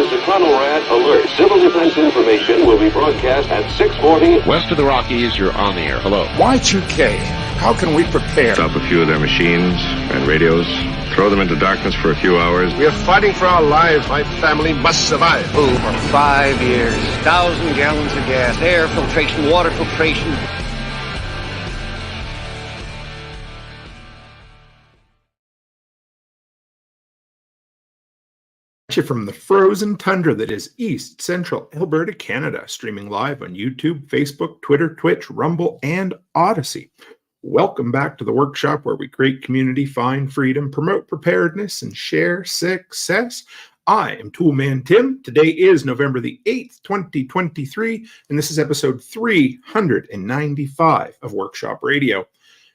is the Conrad Alert. Civil defense information will be broadcast at 6:40. West of the Rockies, you're on the air. Hello. Y2K, how can we prepare? Stop a few of their machines and radios. Throw them into darkness for a few hours. We are fighting for our lives. My family must survive. Oh, for 5 years, 1,000 gallons of gas, air filtration, water filtration. From the frozen tundra that is East Central Alberta, Canada, streaming live on YouTube, Facebook, Twitter, Twitch, Rumble, and Odyssey. Welcome back to the workshop where we create community, find freedom, promote preparedness, and share success. I am Toolman Tim. Today is November the 8th, 2023, and this is episode 395 of Workshop Radio.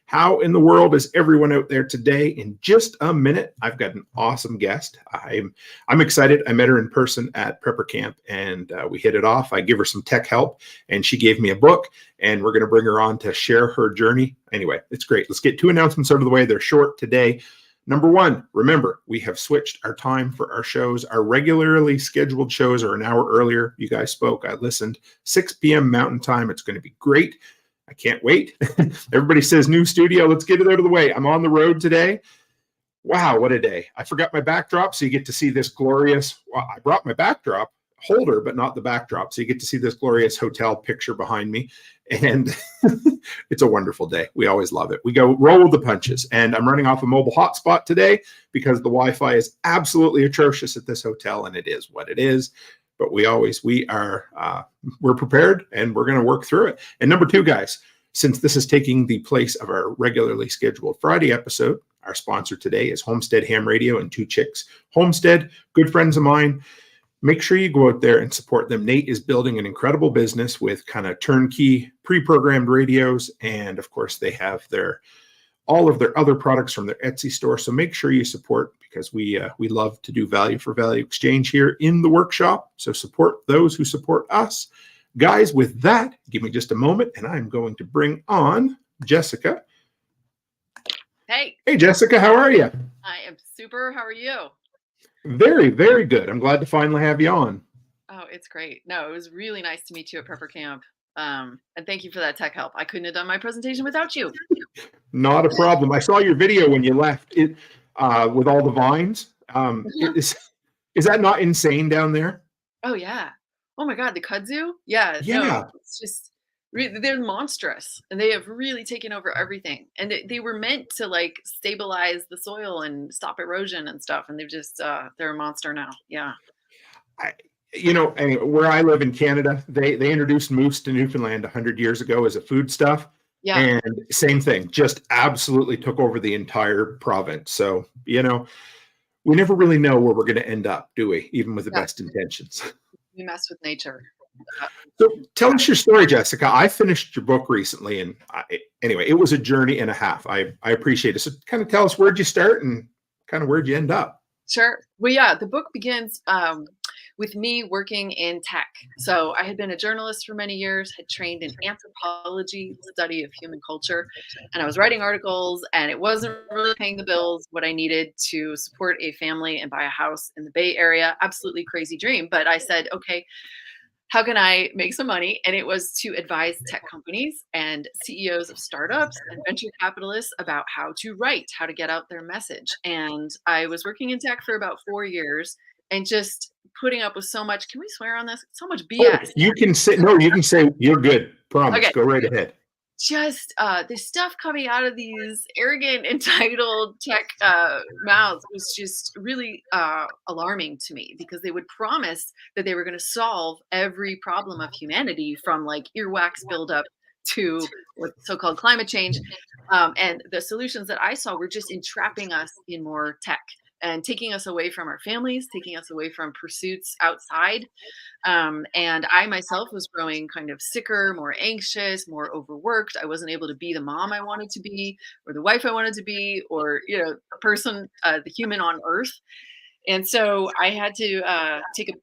How in the world is everyone out there today? In just a minute, I've got an awesome guest. I'm excited. I met her in person at Prepper Camp, and we hit it off. I give her some tech help, and she gave me a book, and we're going to bring her on to share her journey. Anyway, it's great. Let's get two announcements out of the way. They're short today. Number one, remember, we have switched our time for our shows. Our regularly scheduled shows are an hour earlier. You guys spoke. I listened. 6 p.m. Mountain Time. It's going to be great. I can't wait. Everybody says new studio. Let's get it out of the way. I'm on the road today. Wow, what a day. I forgot my backdrop, so you get to see this glorious, well, I brought my backdrop holder, but not the backdrop. So you get to see this glorious hotel picture behind me. And it's a wonderful day. We always love it. We go roll the punches. And I'm running off a mobile hotspot today because the Wi-Fi is absolutely atrocious at this hotel, and it is what it is. But we're prepared, and we're going to work through it. And number two, guys, since this is taking the place of our regularly scheduled Friday episode, our sponsor today is Homestead Ham Radio and Two Chicks Homestead, good friends of mine. Make sure you go out there and support them. Nate is building an incredible business with kind of turnkey pre-programmed radios. And of course, they have all of their other products from their Etsy store. So make sure you support, because we love to do value for value exchange here in the workshop. So support those who support us. Guys, with that, give me just a moment, and I'm going to bring on Jessica. Hey. Hey, Jessica, how are you? I am super. How are you? Very, very good. I'm glad to finally have you on. Oh, it's great. No, it was really nice to meet you at Prepper Camp. And thank you for that tech help. I couldn't have done my presentation without you. Not a problem. I saw your video when you left it with all the vines. Is that not insane down there? Oh, yeah. Oh, my God. The kudzu? Yeah. Yeah. No, it's just, they're monstrous, and they have really taken over everything. And they were meant to like stabilize the soil and stop erosion and stuff. And they've just, they're a monster now. Yeah. Where I live in Canada, they introduced moose to Newfoundland 100 years ago as a foodstuff. Yeah. And same thing, just absolutely took over the entire province. So, we never really know where we're going to end up, do we? Even with the best intentions. We mess with nature. So tell us your story, Jessica. I finished your book recently, and anyway, it was a journey and a half. I appreciate it. So kind of tell us, where'd you start and kind of where'd you end up? Sure. Well, yeah, the book begins with me working in tech. So I had been a journalist for many years, had trained in anthropology, study of human culture, and I was writing articles, and it wasn't really paying the bills, what I needed to support a family and buy a house in the Bay Area. Absolutely crazy dream. But I said, okay, how can I make some money? And it was to advise tech companies and CEOs of startups and venture capitalists about how to write, how to get out their message. And I was working in tech for about 4 years and just putting up with so much, can we swear on this? So much BS. You can say you're good. Promise. Okay. Go right ahead. Just the stuff coming out of these arrogant, entitled tech mouths was just really alarming to me, because they would promise that they were going to solve every problem of humanity, from like earwax buildup to so-called climate change. And the solutions that I saw were just entrapping us in more tech and taking us away from our families, taking us away from pursuits outside. And I myself was growing kind of sicker, more anxious, more overworked. I wasn't able to be the mom I wanted to be, or the wife I wanted to be, or, the person, the human on earth. And so I had to take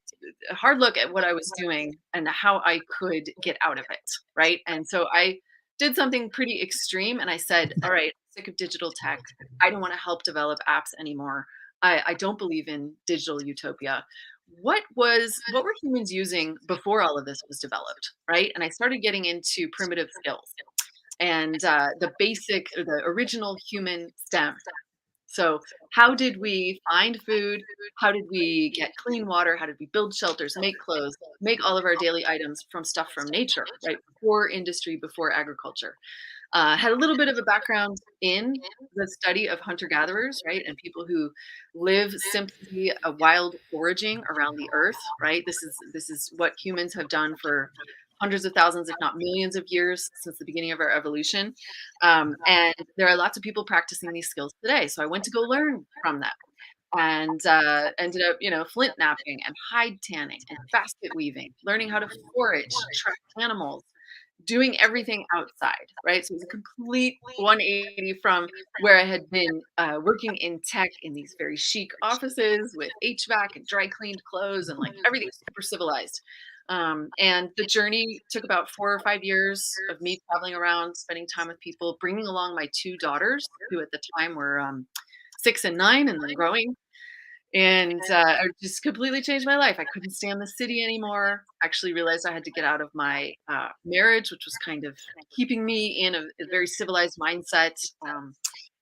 a hard look at what I was doing and how I could get out of it, right? And so I did something pretty extreme, and I said, all right, I'm sick of digital tech. I don't want to help develop apps anymore. I don't believe in digital utopia. what were humans using before all of this was developed, right? And I started getting into primitive skills and the original human STEM. So how did we find food? How did we get clean water? How did we build shelters, make clothes, make all of our daily items from stuff from nature, right? Before industry, before agriculture. Had a little bit of a background in the study of hunter-gatherers, right? And people who live simply a wild foraging around the earth, right? This is what humans have done for hundreds of thousands, if not millions of years since the beginning of our evolution. And there are lots of people practicing these skills today. So I went to go learn from them and ended up, flint knapping and hide tanning and basket weaving, learning how to forage, track animals, doing everything outside, right? So it was a complete 180 from where I had been working in tech in these very chic offices with HVAC and dry cleaned clothes and like everything super civilized. And the journey took about 4 or 5 years of me traveling around, spending time with people, bringing along my 2 daughters, who at the time were 6 and 9 and then growing. And it just completely changed my life. I couldn't stand the city anymore. Actually realized I had to get out of my marriage, which was kind of keeping me in a very civilized mindset.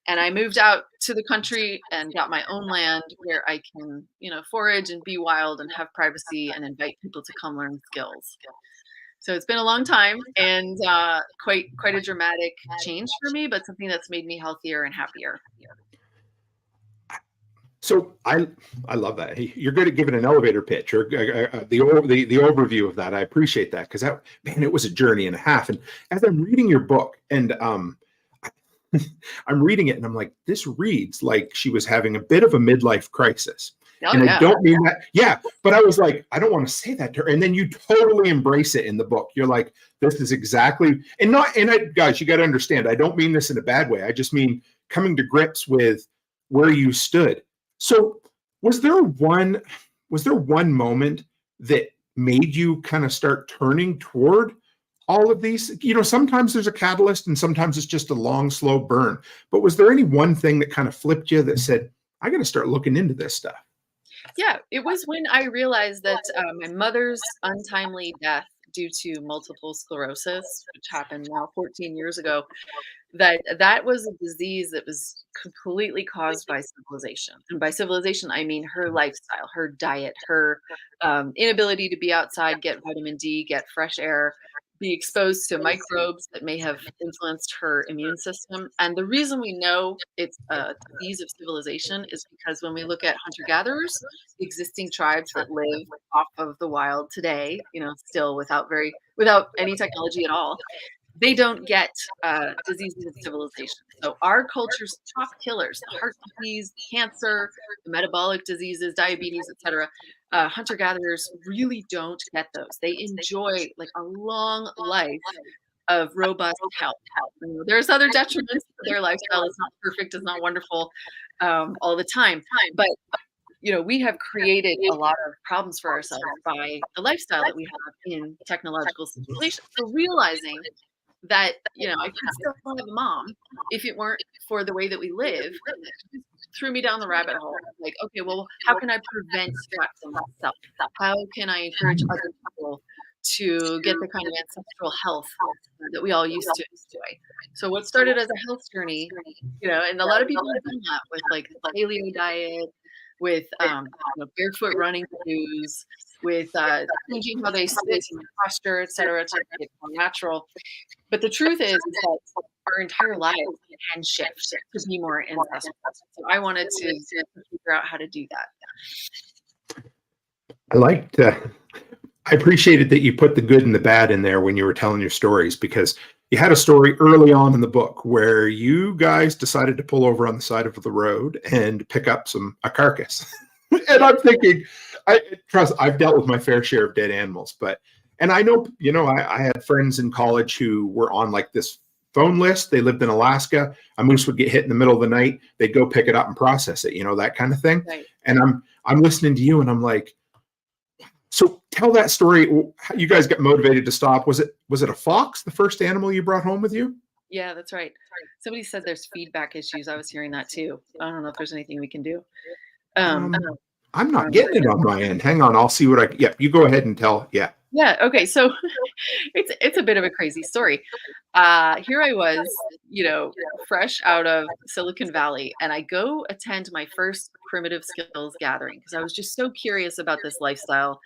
And I moved out to the country and got my own land where I can, forage and be wild and have privacy and invite people to come learn skills. So it's been a long time and quite a dramatic change for me, but something that's made me healthier and happier. So I love that. Hey, you're good at giving an elevator pitch or the overview of that. I appreciate that because it was a journey and a half. And as I'm reading your book and I'm reading it and I'm like, this reads like she was having a bit of a midlife crisis. Oh, and yeah. I don't mean that. Yeah. But I was like, I don't want to say that to her. And then you totally embrace it in the book. You're like, this is exactly, guys, you got to understand, I don't mean this in a bad way. I just mean coming to grips with where you stood. So was there one moment that made you kind of start turning toward all of these? Sometimes there's a catalyst and sometimes it's just a long, slow burn. But was there any one thing that kind of flipped you that said, I got to start looking into this stuff? Yeah, it was when I realized that my mother's untimely death due to multiple sclerosis, which happened now 14 years ago, that was a disease that was completely caused by civilization. And by civilization, I mean her lifestyle, her diet, her inability to be outside, get vitamin D, get fresh air, be exposed to microbes that may have influenced her immune system. And the reason we know it's a disease of civilization is because when we look at hunter-gatherers, the existing tribes that live off of the wild today, still without any technology at all, they don't get diseases of civilization. So our culture's top killers, the heart disease, cancer, the metabolic diseases, diabetes, etc., hunter-gatherers really don't get those. They enjoy like a long life of robust health. There's other detriments to their lifestyle. It's not perfect. It's not wonderful all the time. But we have created a lot of problems for ourselves by the lifestyle that we have in technological civilization. So realizing that, I could still have a mom if it weren't for the way that we live, threw me down the rabbit hole. Like, okay, well, how can I prevent that from myself? How can I encourage other people to get the kind of ancestral health that we all used to enjoy? So what started as a health journey, and a lot of people have done that with like the paleo diet, with barefoot running shoes, with changing how they sit and posture, et cetera, to make it more natural. But the truth is that our entire lives can shift to be more ancestral. So I wanted to figure out how to do that. I appreciated that you put the good and the bad in there when you were telling your stories, because you had a story early on in the book where you guys decided to pull over on the side of the road and pick up a carcass. And I'm thinking, I've dealt with my fair share of dead animals, and I know, I had friends in college who were on like this phone list. They lived in Alaska. A moose would get hit in the middle of the night. They'd go pick it up and process it, that kind of thing. Right. And I'm listening to you and I'm like, so tell that story. How you guys got motivated to stop. Was it a fox, the first animal you brought home with you? Yeah, that's right. Somebody said there's feedback issues. I was hearing that too. I don't know if there's anything we can do. I'm not getting it on my end. Hang on, I'll see what I. Yeah, you go ahead and tell. Yeah. Yeah. Okay. So it's a bit of a crazy story. Here I was, fresh out of Silicon Valley, and I go attend my first primitive skills gathering because I was just so curious about this lifestyle,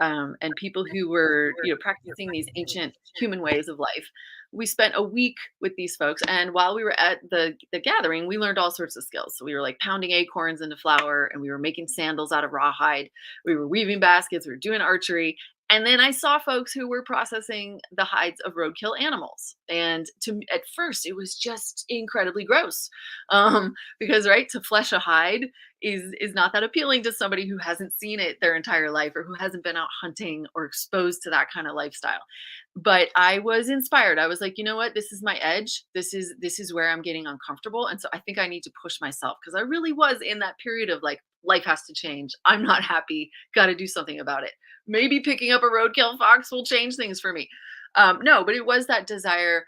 and people who were, practicing these ancient human ways of life. We spent a week with these folks, and while we were at the gathering, we learned all sorts of skills. So we were like pounding acorns into flour, and we were making sandals out of rawhide. We were weaving baskets. We were doing archery. And then I saw folks who were processing the hides of roadkill animals. And at first, it was just incredibly gross, because right, to flesh a hide is not that appealing to somebody who hasn't seen it their entire life or who hasn't been out hunting or exposed to that kind of lifestyle. But I was inspired. I was like, you know what? This is my edge. This is where I'm getting uncomfortable. And so I think I need to push myself because I really was in that period of like, life has to change. I'm not happy. Got to do something about it. Maybe picking up a roadkill fox will change things for me. No, but it was that desire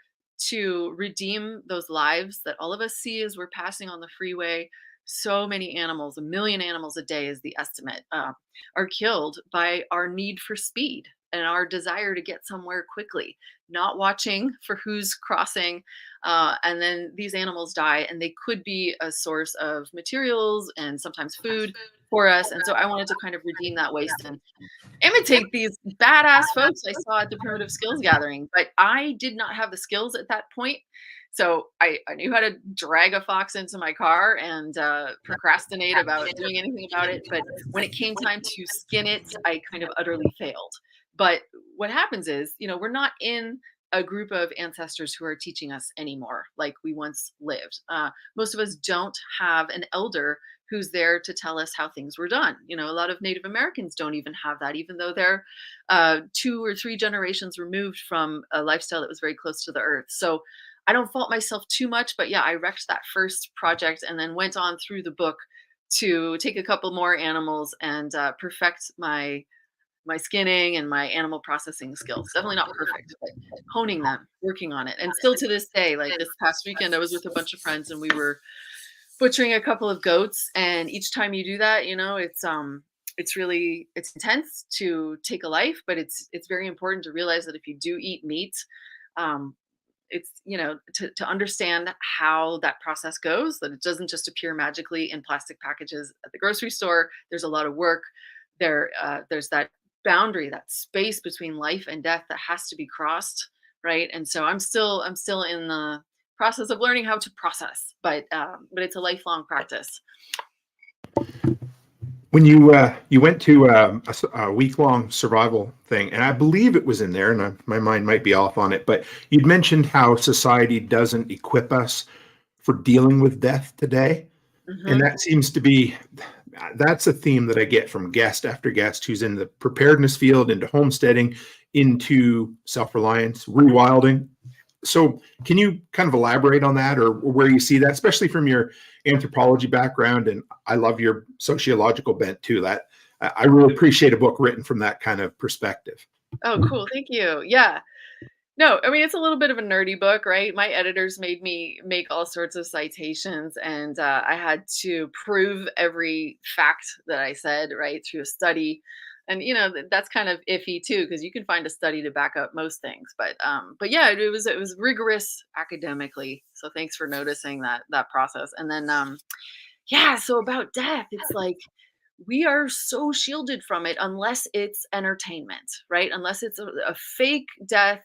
to redeem those lives that all of us see as we're passing on the freeway. So many animals, 1 million animals a day is the estimate, are killed by our need for speed and our desire to get somewhere quickly, not watching for who's crossing. And then these animals die, and they could be a source of materials and sometimes food for us. And so I wanted to kind of redeem that waste and imitate these badass folks I saw at the primitive skills gathering. But I did not have the skills at that point. So I knew how to drag a fox into my car and procrastinate about doing anything about it. But when it came time to skin it, I kind of utterly failed. But what happens is, we're not in a group of ancestors who are teaching us anymore like we once lived. Most of us don't have an elder who's there to tell us how things were done. A lot of Native Americans don't even have that, even though they're 2 or 3 generations removed from a lifestyle that was very close to the earth. So I don't fault myself too much, but yeah, I wrecked that first project and then went on through the book to take a couple more animals and perfect my skinning and my animal processing skills. Definitely not perfect, but honing them, working on it. And still to this day, like this past weekend, I was with a bunch of friends and we were butchering a couple of goats. And each time you do that, it's intense to take a life, but it's very important to realize that if you do eat meat, it's, to understand how that process goes, that it doesn't just appear magically in plastic packages at the grocery store. There's a lot of work there's that boundary, that space between life and death that has to be crossed, right? And so I'm still in the process of learning how to process, but it's a lifelong practice. When you went to a week-long survival thing, and I believe it was in there, and my mind might be off on it, but you'd mentioned how society doesn't equip us for dealing with death today. Mm-hmm. And that seems to be, that's a theme that I get from guest after guest who's in the preparedness field, into homesteading, into self-reliance, rewilding. So can you kind of elaborate on that, or where you see that, especially from your anthropology background? And I love your sociological bent too. That I really appreciate a book written from that kind of perspective. Oh, cool. Thank you. Yeah. No, I mean, it's a little bit of a nerdy book, right? My editors made me make all sorts of citations, and I had to prove every fact that I said, right, through a study. And that's kind of iffy too, because you can find a study to back up most things. But yeah, it was rigorous academically. So thanks for noticing that process. And then yeah, so about death, it's like we are so shielded from it unless it's entertainment, right? Unless it's a fake death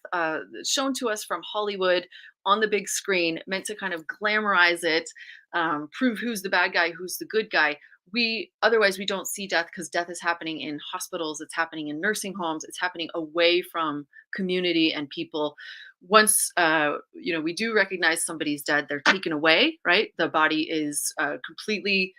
shown to us from Hollywood on the big screen, meant to kind of glamorize it, prove who's the bad guy, who's the good guy. Otherwise we don't see death, because death is happening in hospitals, it's happening in nursing homes, it's happening away from community and people. Once we do recognize somebody's dead, they're taken away, right? The body is completely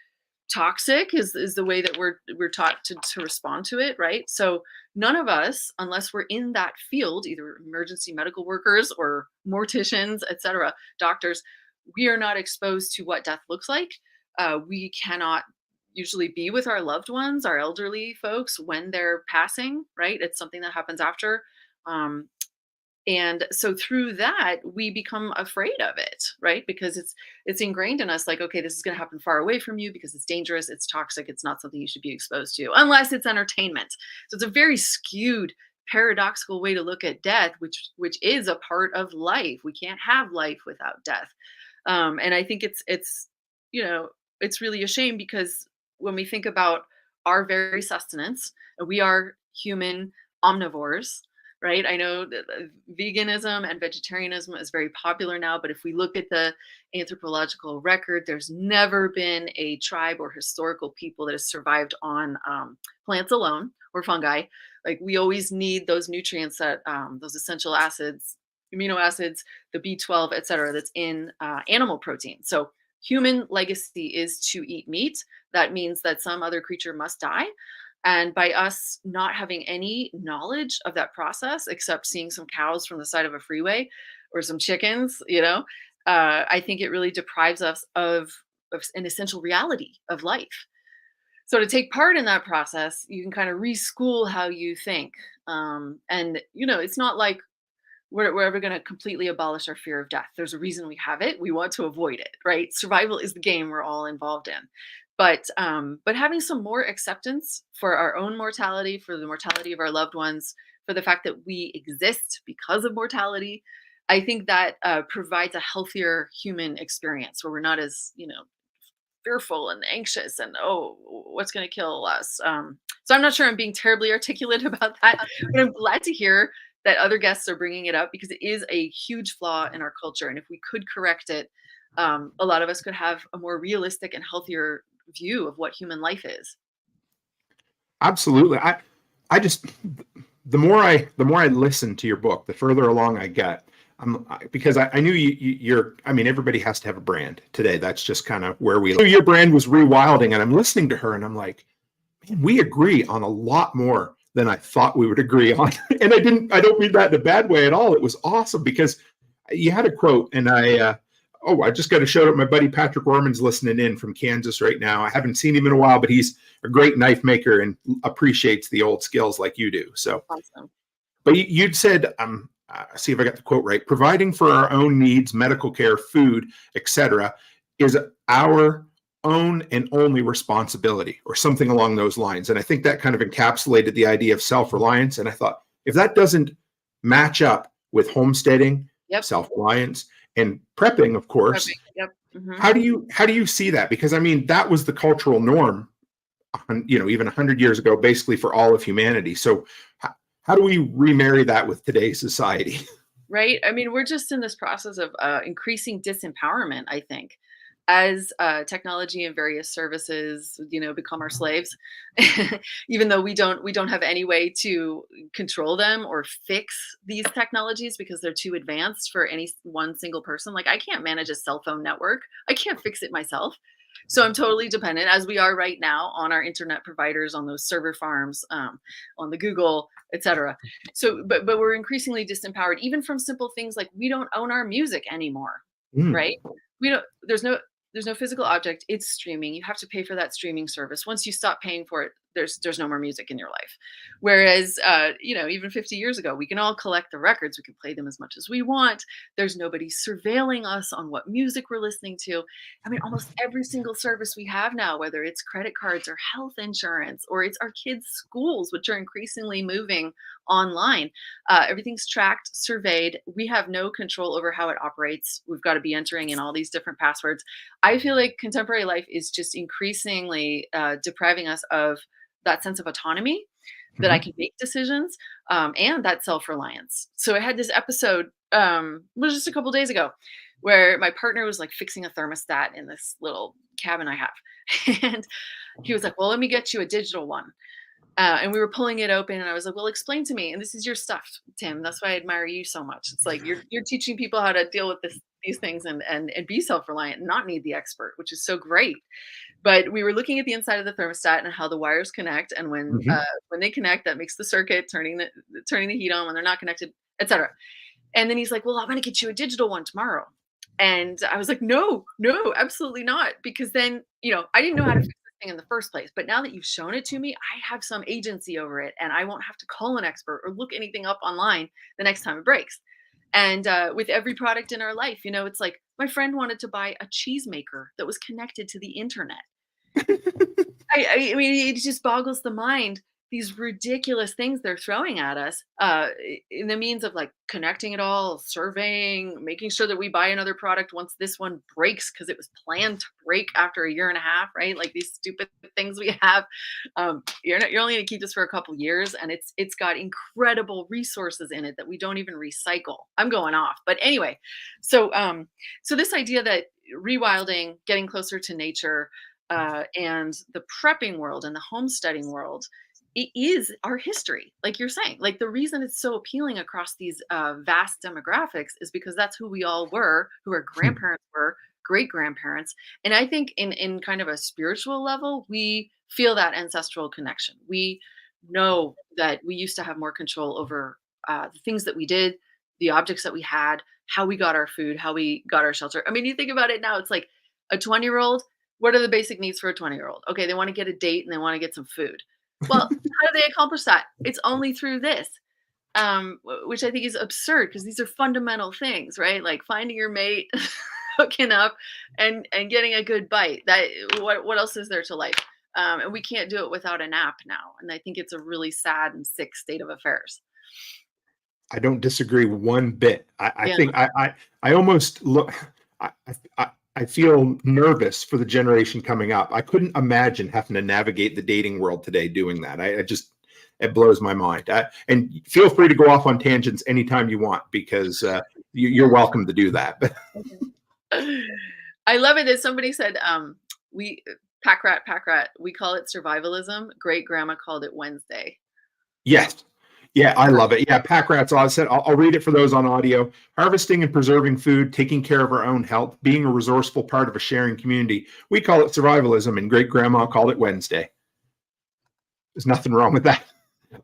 toxic, is the way that we're taught to respond to it, right? So none of us, unless we're in that field, either emergency medical workers or morticians, etc., doctors, we are not exposed to what death looks like. We cannot usually be with our loved ones, our elderly folks, when they're passing, right? It's something that happens after. And so through that, we become afraid of it, right? Because it's ingrained in us like, okay, this is going to happen far away from you because it's dangerous, it's toxic, it's not something you should be exposed to unless it's entertainment. So it's a very skewed, paradoxical way to look at death, which is a part of life. We can't have life without death. And I think it's you know, it's really a shame because when we think about our very sustenance, we are human omnivores, right? I know that veganism and vegetarianism is very popular now, but if we look at the anthropological record, there's never been a tribe or historical people that has survived on plants alone or fungi. Like we always need those nutrients that those essential acids, amino acids, the B12, et cetera, that's in animal protein. So human legacy is to eat meat. That means that some other creature must die. And by us not having any knowledge of that process, except seeing some cows from the side of a freeway or some chickens, I think it really deprives us of an essential reality of life. So to take part in that process, you can kind of reschool how you think. And it's not like we're ever going to completely abolish our fear of death. There's a reason we have it. We want to avoid it, right? Survival is the game we're all involved in. But having some more acceptance for our own mortality, for the mortality of our loved ones, for the fact that we exist because of mortality, I think that provides a healthier human experience where we're not as fearful and anxious and what's going to kill us. So I'm not sure I'm being terribly articulate about that, but I'm glad to hear that other guests are bringing it up because it is a huge flaw in our culture, and if we could correct it, a lot of us could have a more realistic and healthier view of what human life is. Absolutely. I just the more I listen to your book, the further along I get. Because I knew you're. I mean, everybody has to have a brand today. That's just kind of where we. Your brand was rewilding, and I'm listening to her, and I'm like, man, we agree on a lot more than I thought we would agree on. And I don't mean that in a bad way at all. It was awesome because you had a quote, and I just got to shout out my buddy Patrick Orman's listening in from Kansas right now. I haven't seen him in a while, but he's a great knife maker and appreciates the old skills like you do. So awesome. But you'd said, see if I got the quote right, providing for our own needs, medical care, food, etc., is our own and only responsibility, or something along those lines. And I think that kind of encapsulated the idea of self-reliance. And I thought, if that doesn't match up with homesteading, self-reliance, and prepping, of course, Mm-hmm. how do you see that? Because I mean, that was the cultural norm, even 100 years ago, basically for all of humanity. So how do we remarry that with today's society? Right. I mean, we're just in this process of increasing disempowerment, I think, as technology and various services, become our slaves, even though we don't have any way to control them or fix these technologies because they're too advanced for any one single person. Like I can't manage a cell phone network. I can't fix it myself. So I'm totally dependent, as we are right now, on our internet providers, on those server farms, on the Google, etc. So, but we're increasingly disempowered, even from simple things like we don't own our music anymore, right? We don't. There's no physical object. It's streaming. You have to pay for that streaming service. Once you stop paying for it, there's no more music in your life. Whereas, even 50 years ago, we can all collect the records. We can play them as much as we want. There's nobody surveilling us on what music we're listening to. I mean, almost every single service we have now, whether it's credit cards or health insurance, or it's our kids' schools, which are increasingly moving online, everything's tracked, surveyed. We have no control over how it operates. We've got to be entering in all these different passwords. I feel like contemporary life is just increasingly depriving us of that sense of autonomy, that I can make decisions, and that self-reliance. So I had this episode, was just a couple days ago, where my partner was like fixing a thermostat in this little cabin I have. And he was like, well, let me get you a digital one. And we were pulling it open, and I was like, well, explain to me. And this is your stuff, Tim. That's why I admire you so much. It's like you're teaching people how to deal with these things and be self-reliant and not need the expert, which is so great. But we were looking at the inside of the thermostat and how the wires connect, and when they connect, that makes the circuit, turning the heat on. When they're not connected, etc. And then he's like, well, I'm going to get you a digital one tomorrow. And I was like, no, absolutely not. Because then, I didn't know how to fix this thing in the first place. But now that you've shown it to me, I have some agency over it, and I won't have to call an expert or look anything up online the next time it breaks. And with every product in our life, it's like my friend wanted to buy a cheese maker that was connected to the internet. I mean, it just boggles the mind, these ridiculous things they're throwing at us, in the means of like connecting it all, surveying, making sure that we buy another product once this one breaks because it was planned to break after a year and a half, right? Like these stupid things we have. You're only going to keep this for a couple years, and it's got incredible resources in it that we don't even recycle. I'm going off, but anyway, so this idea that rewilding, getting closer to nature, and the prepping world and the homesteading world, it is our history. Like you're saying, like the reason it's so appealing across these vast demographics is because that's who we all were, who our grandparents were, great grandparents. And I think in kind of a spiritual level, we feel that ancestral connection. We know that we used to have more control over the things that we did, the objects that we had, how we got our food, how we got our shelter. I mean, you think about it now, it's like a 20-year-old. What are the basic needs for a 20-year-old? Okay, they want to get a date and they want to get some food. Well, how do they accomplish that? It's only through this, which I think is absurd because these are fundamental things, right? Like finding your mate, hooking up, and getting a good bite. That what else is there to life? And we can't do it without an app now. And I think it's a really sad and sick state of affairs. I don't disagree one bit. I Yeah. think I almost look. I feel nervous for the generation coming up. I couldn't imagine having to navigate the dating world today doing that. It blows my mind. And feel free to go off on tangents anytime you want, because you're welcome to do that. I love it that somebody said, we pack rat, we call it survivalism. Great grandma called it Wednesday. Yes. Yeah, I love it. Yeah, pack rats. I said, I'll read it for those on audio. Harvesting and preserving food, taking care of our own health, being a resourceful part of a sharing community. We call it survivalism, and great grandma called it Wednesday. There's nothing wrong with that.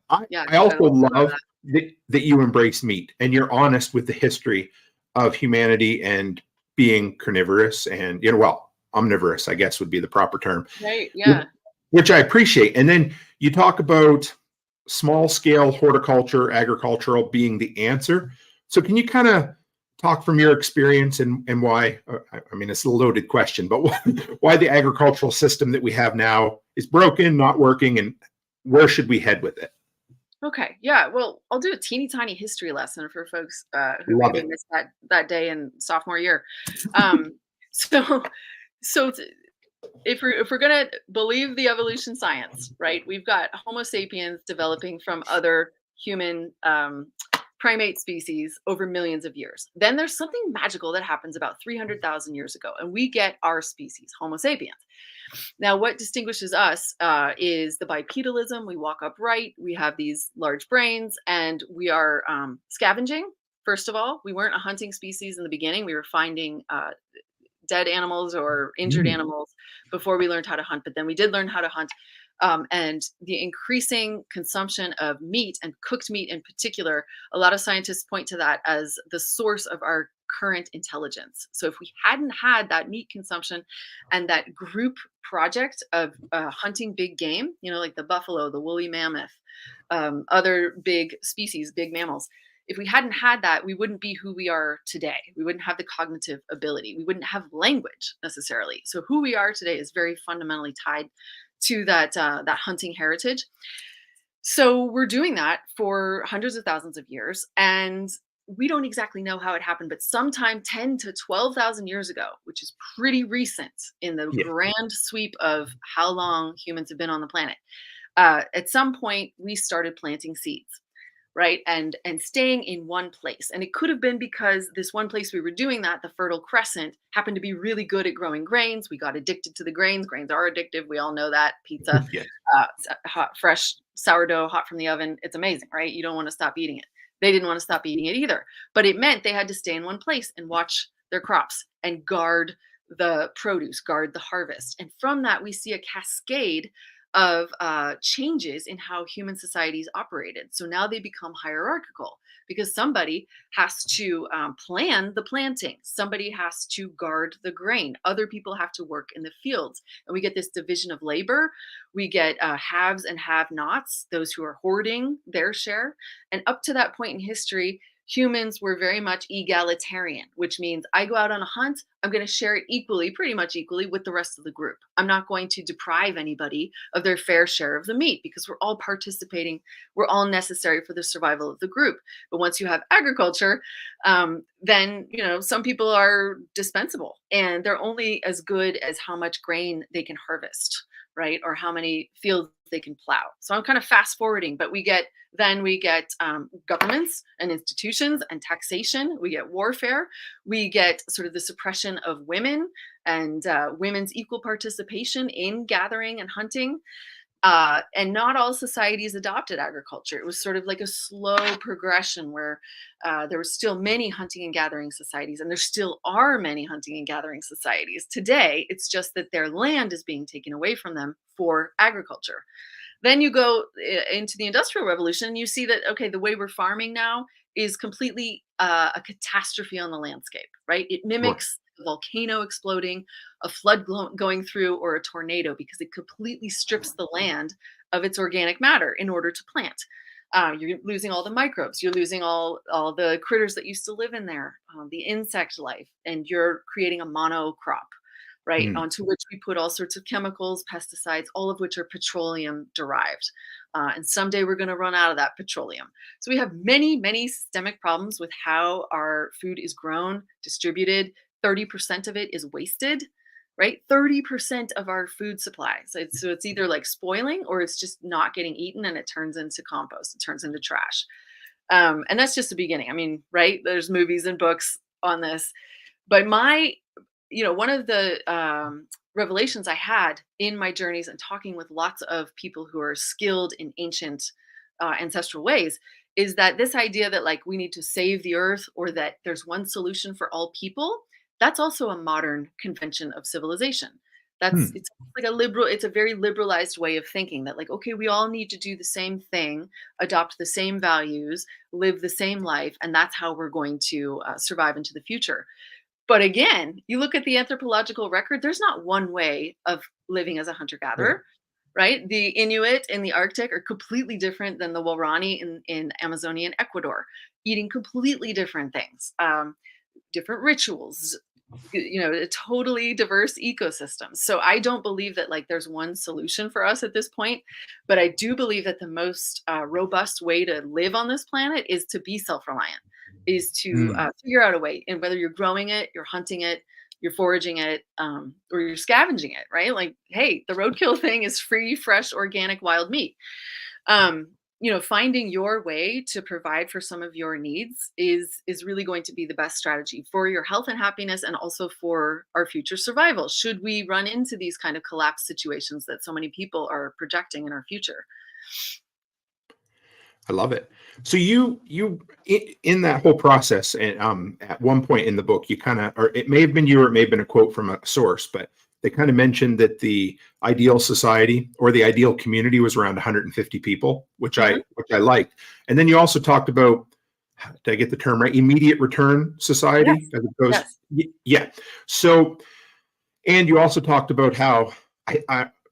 I also love that you embrace meat and you're honest with the history of humanity and being carnivorous and, omnivorous, I guess would be the proper term. Right. Yeah. Which I appreciate. And then you talk about small scale horticulture, agricultural being the answer. So can you kind of talk from your experience and why, I mean, it's a loaded question, but why the agricultural system that we have now is broken, not working, and where should we head with it? Okay. Yeah. Well, I'll do a teeny tiny history lesson for folks who Love maybe it. missed that day in sophomore year. So if we're gonna believe the evolution science, right? We've got Homo sapiens developing from other human primate species over millions of years. Then there's something magical that happens about 300,000 years ago, and we get our species, Homo sapiens. Now, what distinguishes us is the bipedalism. We walk upright, we have these large brains, and we are scavenging. First of all, we weren't a hunting species in the beginning. We were finding dead animals or injured animals before we learned how to hunt, but then we did learn how to hunt. And the increasing consumption of meat, and cooked meat in particular, a lot of scientists point to that as the source of our current intelligence. So if we hadn't had that meat consumption and that group project of hunting big game, like the buffalo, the woolly mammoth, other big species, big mammals, if we hadn't had that, we wouldn't be who we are today. We wouldn't have the cognitive ability. We wouldn't have language necessarily. So who we are today is very fundamentally tied to that hunting heritage. So we're doing that for hundreds of thousands of years, and we don't exactly know how it happened, but sometime 10 to 12,000 years ago, which is pretty recent in the grand sweep of how long humans have been on the planet, at some point we started planting seeds. Right. And staying in one place. And it could have been because this one place we were doing that, the Fertile Crescent, happened to be really good at growing grains. We got addicted to the grains. Grains are addictive. We all know that. Pizza, hot, fresh sourdough, hot from the oven. It's amazing, right? You don't want to stop eating it. They didn't want to stop eating it either. But it meant they had to stay in one place and watch their crops and guard the produce, guard the harvest. And from that, we see a cascade of changes in how human societies operated. So now they become hierarchical because somebody has to plan the planting. Somebody has to guard the grain. Other people have to work in the fields. And we get this division of labor. We get haves and have-nots, those who are hoarding their share. And up to that point in history, humans were very much egalitarian, which means I go out on a hunt, I'm going to share it equally, pretty much equally, with the rest of the group. I'm not going to deprive anybody of their fair share of the meat because we're all participating. We're all necessary for the survival of the group. But once you have agriculture, then, some people are dispensable and they're only as good as how much grain they can harvest, right? Or how many fields they can plow. So I'm kind of fast forwarding, but we get governments and institutions and taxation. We get warfare. We get sort of the suppression of women and women's equal participation in gathering and hunting. And not all societies adopted agriculture. It was sort of like a slow progression where there were still many hunting and gathering societies, and there still are many hunting and gathering societies. Today, it's just that their land is being taken away from them for agriculture. Then you go into the Industrial Revolution, and you see that, okay, the way we're farming now is completely a catastrophe on the landscape, right? It mimics a volcano exploding, a flood going through, or a tornado, because it completely strips the land of its organic matter in order to plant. You're losing all the microbes. You're losing all the critters that used to live in there, the insect life, and you're creating a monocrop, right? Onto which we put all sorts of chemicals, pesticides, all of which are petroleum derived. And someday we're going to run out of that petroleum. So we have many, many systemic problems with how our food is grown, distributed. 30% of it is wasted, right? 30% of our food supply. So it's either like spoiling or it's just not getting eaten and it turns into compost. It turns into trash. And that's just the beginning. I mean, right? There's movies and books on this. But one of the revelations I had in my journeys and talking with lots of people who are skilled in ancient ancestral ways is that this idea that like we need to save the earth or that there's one solution for all people, that's also a modern convention of civilization. It's like it's a very liberalized way of thinking that like, okay, we all need to do the same thing, adopt the same values, live the same life, and that's how we're going to survive into the future. But again, you look at the anthropological record, there's not one way of living as a hunter-gatherer, right? The Inuit in the Arctic are completely different than the Waorani in Amazonian Ecuador, eating completely different things, different rituals, a totally diverse ecosystem. So I don't believe that like there's one solution for us at this point, but I do believe that the most robust way to live on this planet is to be self-reliant, is to figure out a way, and whether you're growing it, you're hunting it, you're foraging it, or you're scavenging it, right? Like, hey, the roadkill thing is free, fresh, organic, wild meat. Finding your way to provide for some of your needs is really going to be the best strategy for your health and happiness, and also for our future survival, should we run into these kind of collapse situations that so many people are projecting in our future. I love it. So you in that whole process, and at one point in the book, you kind of, or it may have been you, or it may have been a quote from a source, but they kind of mentioned that the ideal society or the ideal community was around 150 people, which I liked. And then you also talked about, did I get the term right? Immediate return society, as opposed. Yeah. So, and you also talked about how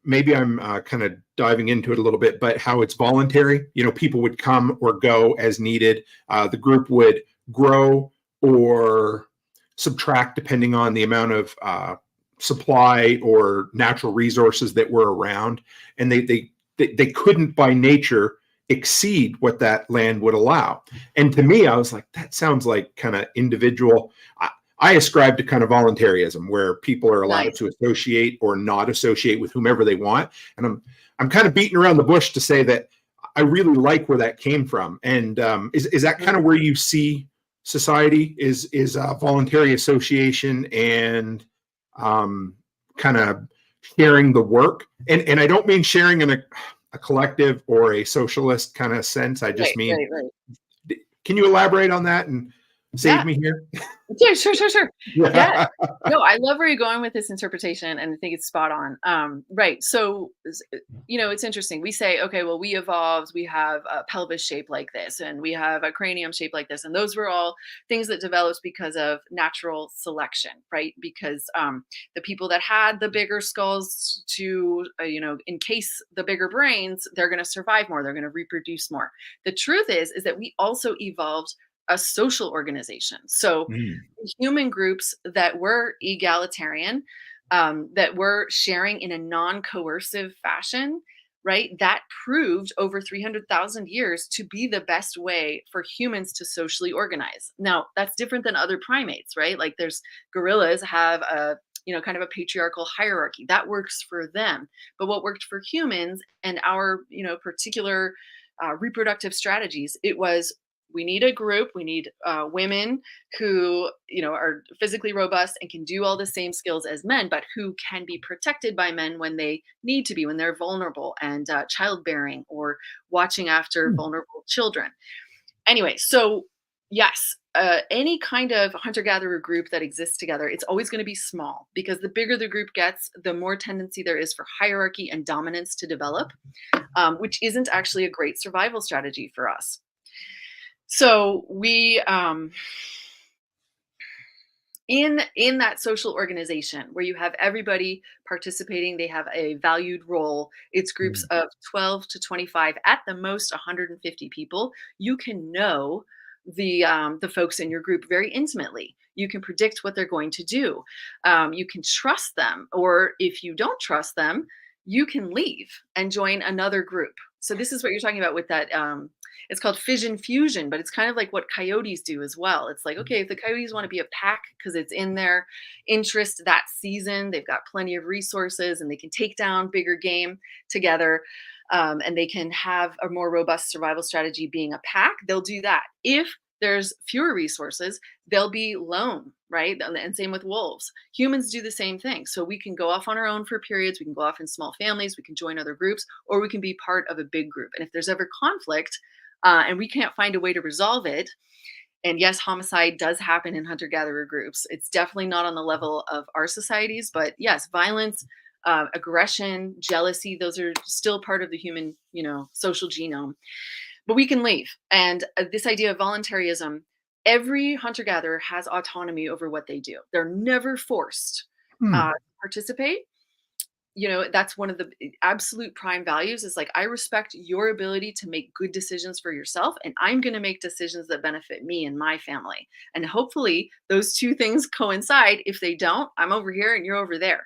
maybe I'm kind of diving into it a little bit, but how it's voluntary. People would come or go as needed. The group would grow or subtract depending on the amount of supply or natural resources that were around, and they couldn't by nature exceed what that land would allow. And to me, I was like, that sounds like kind of individual. I ascribe to kind of voluntarism, where people are allowed to associate or not associate with whomever they want. And I'm kind of beating around the bush to say that I really like where that came from. And is that kind of where you see society is voluntary association and kind of sharing the work? And I don't mean sharing in a collective or a socialist kind of sense. I just mean, can you elaborate on that and save me here? Yeah, sure. Yeah. No, I love where you're going with this interpretation, and I think it's spot on. Right. So, it's interesting. We say, okay, well, we evolved, we have a pelvis shape like this, and we have a cranium shape like this. And those were all things that developed because of natural selection, right? Because the people that had the bigger skulls to, encase the bigger brains, they're going to survive more, they're going to reproduce more. The truth is that we also evolved a social organization. So Mm. human groups that were egalitarian, that were sharing in a non-coercive fashion, right? That proved over 300,000 years to be the best way for humans to socially organize. Now, that's different than other primates, right? Like there's gorillas have a, kind of a patriarchal hierarchy that works for them. But what worked for humans and our, particular reproductive strategies, it was we need a group, we need women who are physically robust and can do all the same skills as men, but who can be protected by men when they need to be, when they're vulnerable and childbearing or watching after vulnerable children. Anyway, so yes, any kind of hunter-gatherer group that exists together, it's always going to be small, because the bigger the group gets, the more tendency there is for hierarchy and dominance to develop, which isn't actually a great survival strategy for us. So we, in that social organization where you have everybody participating, they have a valued role. It's groups of 12 to 25, at the most 150 people. You can know the folks in your group very intimately. You can predict what they're going to do. You can trust them, or if you don't trust them, you can leave and join another group. So this is what you're talking about with that. It's called fission fusion, but it's kind of like what coyotes do as well. It's like, okay, if the coyotes want to be a pack because it's in their interest that season, they've got plenty of resources and they can take down bigger game together, and they can have a more robust survival strategy being a pack, they'll do that. If there's fewer resources, they'll be lone, right? And same with wolves. Humans do the same thing. So we can go off on our own for periods. We can go off in small families. We can join other groups, or we can be part of a big group. And if there's ever conflict and we can't find a way to resolve it, and yes, homicide does happen in hunter-gatherer groups. It's definitely not on the level of our societies, but yes, violence, aggression, jealousy, those are still part of the human, social genome. But we can leave. And this idea of voluntarism, every hunter-gatherer has autonomy over what they do. They're never forced to participate. That's one of the absolute prime values, is like, I respect your ability to make good decisions for yourself, and I'm going to make decisions that benefit me and my family. And hopefully those two things coincide. If they don't, I'm over here and you're over there.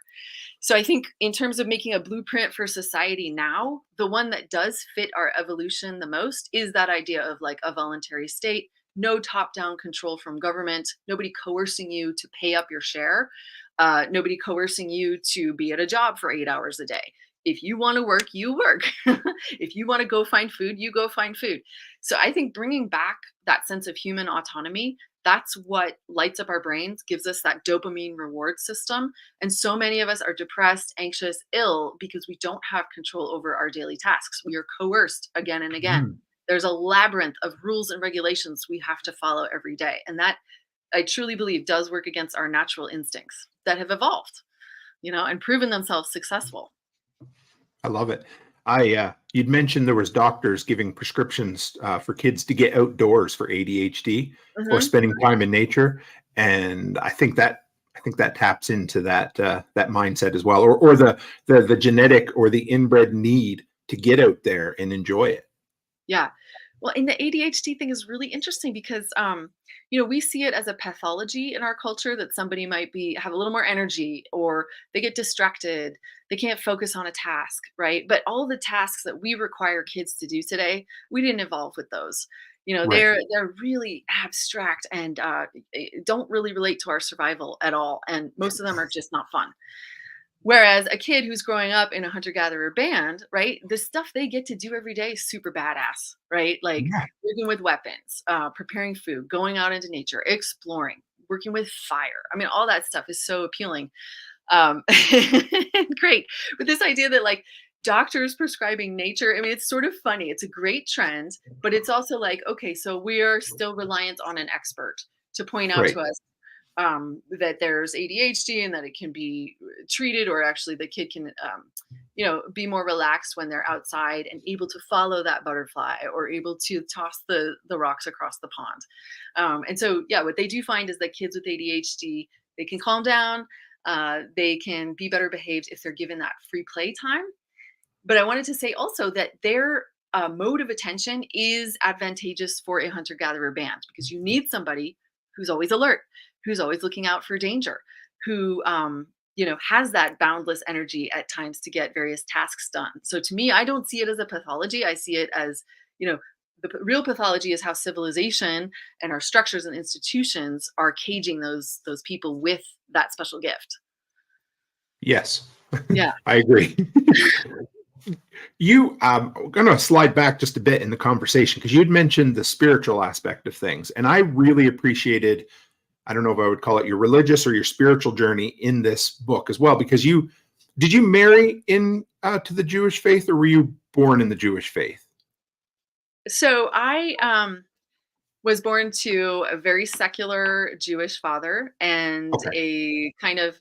So I think in terms of making a blueprint for society now, the one that does fit our evolution the most is that idea of like a voluntary state, no top-down control from government, nobody coercing you to pay up your share, nobody coercing you to be at a job for 8 hours a day. If you want to work, you work. If you want to go find food, you go find food. So I think bringing back that sense of human autonomy, that's what lights up our brains, gives us that dopamine reward system. And so many of us are depressed, anxious, ill because we don't have control over our daily tasks. We are coerced again and again. There's a labyrinth of rules and regulations we have to follow every day. And that, I truly believe, does work against our natural instincts that have evolved, and proven themselves successful. I love it. You'd mentioned there was doctors giving prescriptions for kids to get outdoors for ADHD or spending time in nature, and I think that taps into that mindset as well, or the genetic or the inbred need to get out there and enjoy it. Yeah. Well, and the ADHD thing is really interesting because, we see it as a pathology in our culture, that somebody might have a little more energy, or they get distracted, they can't focus on a task, right? But all the tasks that we require kids to do today, we didn't evolve with those. Right. They're really abstract and don't really relate to our survival at all. And most of them are just not fun. Whereas a kid who's growing up in a hunter-gatherer band, right, the stuff they get to do every day is super badass, right? Like working with weapons, preparing food, going out into nature, exploring, working with fire. I mean, all that stuff is so appealing. Great. But this idea that like doctors prescribing nature, I mean, it's sort of funny. It's a great trend, but it's also like, okay, so we are still reliant on an expert to point out to us that there's ADHD and that it can be treated, or actually the kid can, be more relaxed when they're outside and able to follow that butterfly, or able to toss the rocks across the pond. And so, what they do find is that kids with ADHD, they can calm down, they can be better behaved if they're given that free play time. But I wanted to say also that their mode of attention is advantageous for a hunter-gatherer band, because you need somebody who's always alert, who's always looking out for danger, who has that boundless energy at times to get various tasks done. So to me, I don't see it as a pathology. I see it as, the real pathology is how civilization and our structures and institutions are caging those people with that special gift. Yes. Yeah. I agree. I'm going to slide back just a bit in the conversation, because you'd mentioned the spiritual aspect of things. And I really appreciated, I don't know if I would call it your religious or your spiritual journey in this book as well, because did you marry in to the Jewish faith, or were you born in the Jewish faith? So I was born to a very secular Jewish father and a kind of,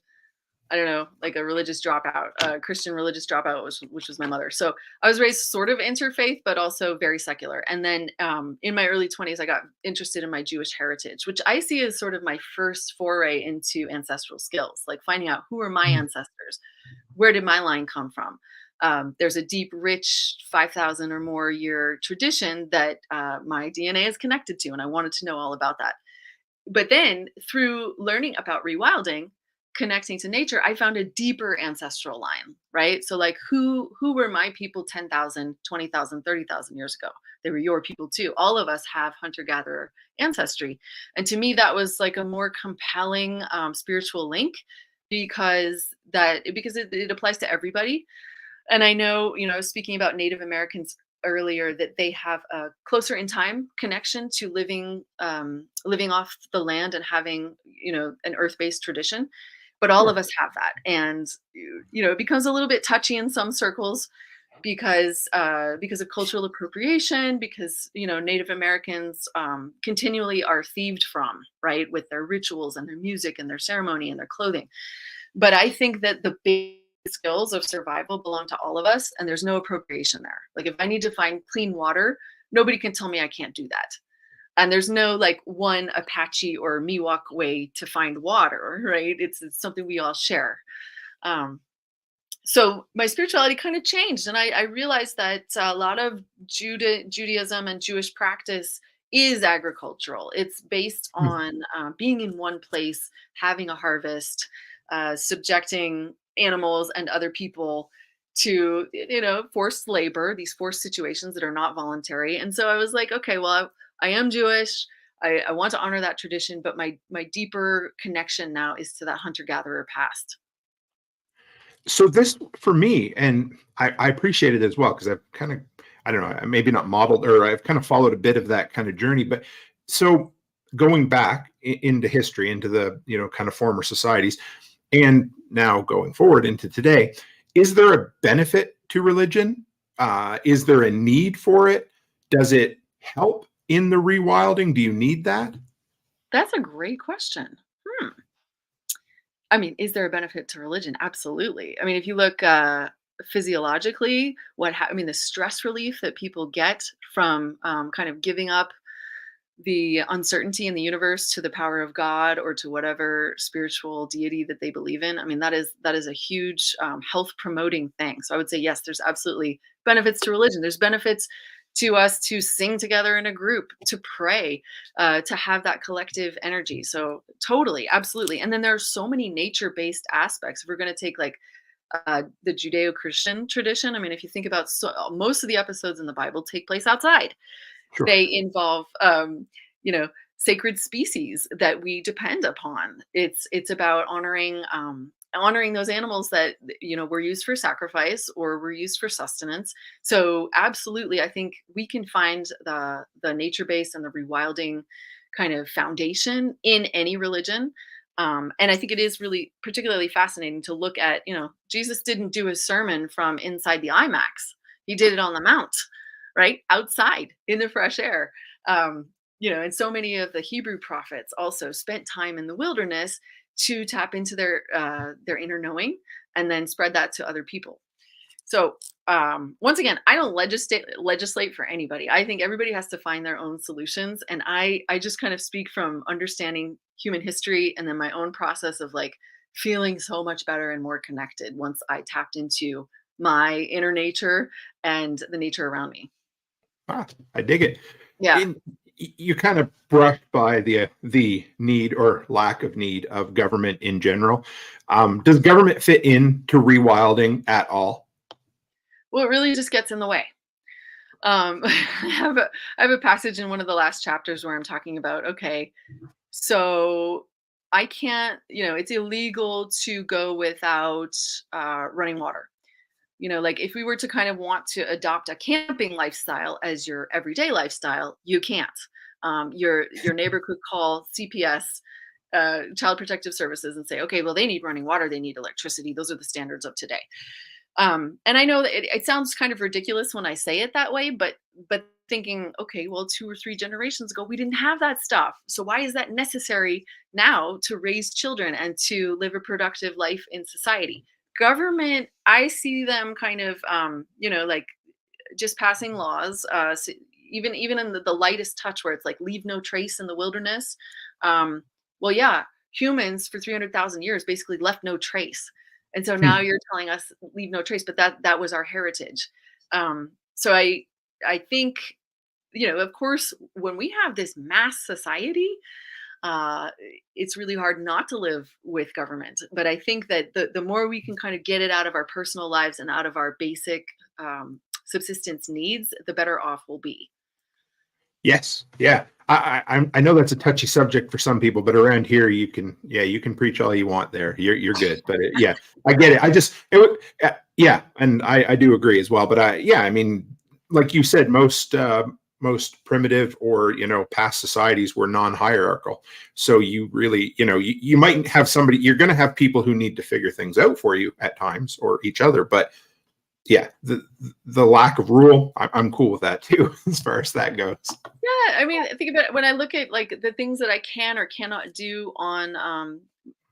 I don't know, like a religious dropout, a Christian religious dropout, which was my mother. So I was raised sort of interfaith, but also very secular. And then in my early 20s, I got interested in my Jewish heritage, which I see as sort of my first foray into ancestral skills, like finding out who are my ancestors, where did my line come from. There's a deep, rich 5,000 or more year tradition that my DNA is connected to, and I wanted to know all about that. But then through learning about rewilding, connecting to nature, I found a deeper ancestral line, right? So like who were my people 10,000, 20,000, 30,000 years ago? They were your people too. All of us have hunter-gatherer ancestry. And to me, that was like a more compelling spiritual link, because it applies to everybody. And I know, speaking about Native Americans earlier, that they have a closer in time connection to living off the land and having, an earth-based tradition. But all of us have that. And, it becomes a little bit touchy in some circles because of cultural appropriation, because, Native Americans continually are thieved from, right, with their rituals and their music and their ceremony and their clothing. But I think that the basic skills of survival belong to all of us, and there's no appropriation there. Like if I need to find clean water, nobody can tell me I can't do that. And there's no like one Apache or Miwok way to find water, right? It's something we all share. So my spirituality kind of changed, and I realized that a lot of Judaism and Jewish practice is agricultural. It's based on being in one place, having a harvest, subjecting animals and other people to, forced labor, these forced situations that are not voluntary. And so I was like, okay, well, I am Jewish. I want to honor that tradition, but my deeper connection now is to that hunter-gatherer past. So this, for me, and I appreciate it as well, because I've kind of, I don't know, maybe not modeled, or I've kind of followed a bit of that kind of journey. But so going back into history, into the, kind of former societies, and now going forward into today, is there a benefit to religion? Is there a need for it? Does it help in the rewilding? Do you need that? That's a great question. I mean, is there a benefit to religion? Absolutely. I mean, if you look physiologically, the stress relief that people get from kind of giving up the uncertainty in the universe to the power of God or to whatever spiritual deity that they believe in. I mean, that is a huge health promoting thing. So I would say, yes, there's absolutely benefits to religion. There's benefits to us to sing together in a group, to pray, to have that collective energy. So totally, absolutely. And then there are so many nature-based aspects. If we're going to take like the Judeo-Christian tradition, I mean, if you think about most of the episodes in the Bible take place outside. Sure. They involve, sacred species that we depend upon. It's about honoring those animals that, were used for sacrifice or were used for sustenance. So absolutely, I think we can find the nature-based and the rewilding kind of foundation in any religion. And I think it is really particularly fascinating to look at, Jesus didn't do his sermon from inside the IMAX. He did it on the Mount, right? Outside in the fresh air. And so many of the Hebrew prophets also spent time in the wilderness to tap into their inner knowing and then spread that to other people. So once again, I don't legislate for anybody. I think everybody has to find their own solutions. And I just kind of speak from understanding human history and then my own process of like feeling so much better and more connected once I tapped into my inner nature and the nature around me. I dig it. Yeah. You kind of brushed by the need or lack of need of government in general. Does government fit into rewilding at all? Well, it really just gets in the way. I have a passage in one of the last chapters where I'm talking about, okay, so I can't, it's illegal to go without running water. Like if we were to kind of want to adopt a camping lifestyle as your everyday lifestyle, you can't. Your neighbor could call CPS, Child Protective Services, and say, okay, well, they need running water, they need electricity. Those are the standards of today. And I know that it sounds kind of ridiculous when I say it that way, but thinking, okay, well, 2 or 3 generations ago, we didn't have that stuff. So why is that necessary now to raise children and to live a productive life in society? Government, I see them kind of, like just passing laws, so even in the lightest touch where it's like leave no trace in the wilderness. Well, yeah, humans for 300,000 years basically left no trace. And so now you're telling us leave no trace, but that was our heritage. So I think, of course, when we have this mass society, it's really hard not to live with government. But I think that the more we can kind of get it out of our personal lives and out of our basic subsistence needs, the better off we'll be. Yes. Yeah. I know that's a touchy subject for some people, but around here you can preach all you want there. You're good. But yeah, I get it. Yeah. And I do agree as well. But I mean, like you said, most primitive or, past societies were non-hierarchical. So you really, you might have somebody, you're going to have people who need to figure things out for you at times or each other. But yeah, the lack of rule, I'm cool with that too, as far as that goes. Yeah, I mean, think about it, when I look at like the things that I can or cannot do on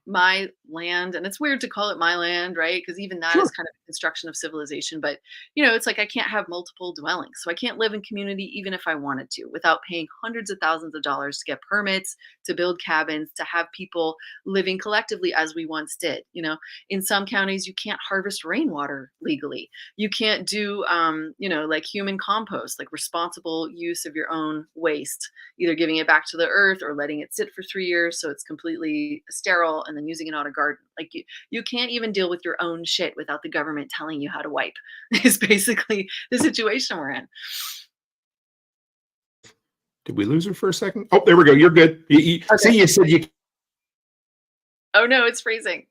my land, and it's weird to call it my land, right? Because even that is kind of a construction of civilization. But it's like I can't have multiple dwellings, so I can't live in community even if I wanted to, without paying hundreds of thousands of dollars to get permits, to build cabins, to have people living collectively as we once did. In some counties you can't harvest rainwater legally. You can't do like human compost, like responsible use of your own waste, either giving it back to the earth or letting it sit for 3 years so it's completely sterile, and then using it on a garden. Like you can't even deal with your own shit without the government telling you how to wipe. Is basically the situation we're in. Did we lose her for a second? Oh, there we go. You're good. Okay. See, you said you. Oh no, it's freezing.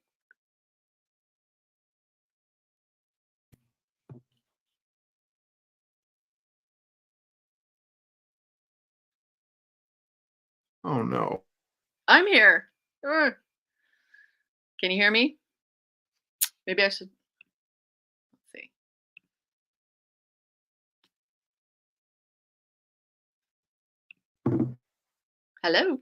Oh no. I'm here. Can you hear me? Maybe I should. Let's see. Hello.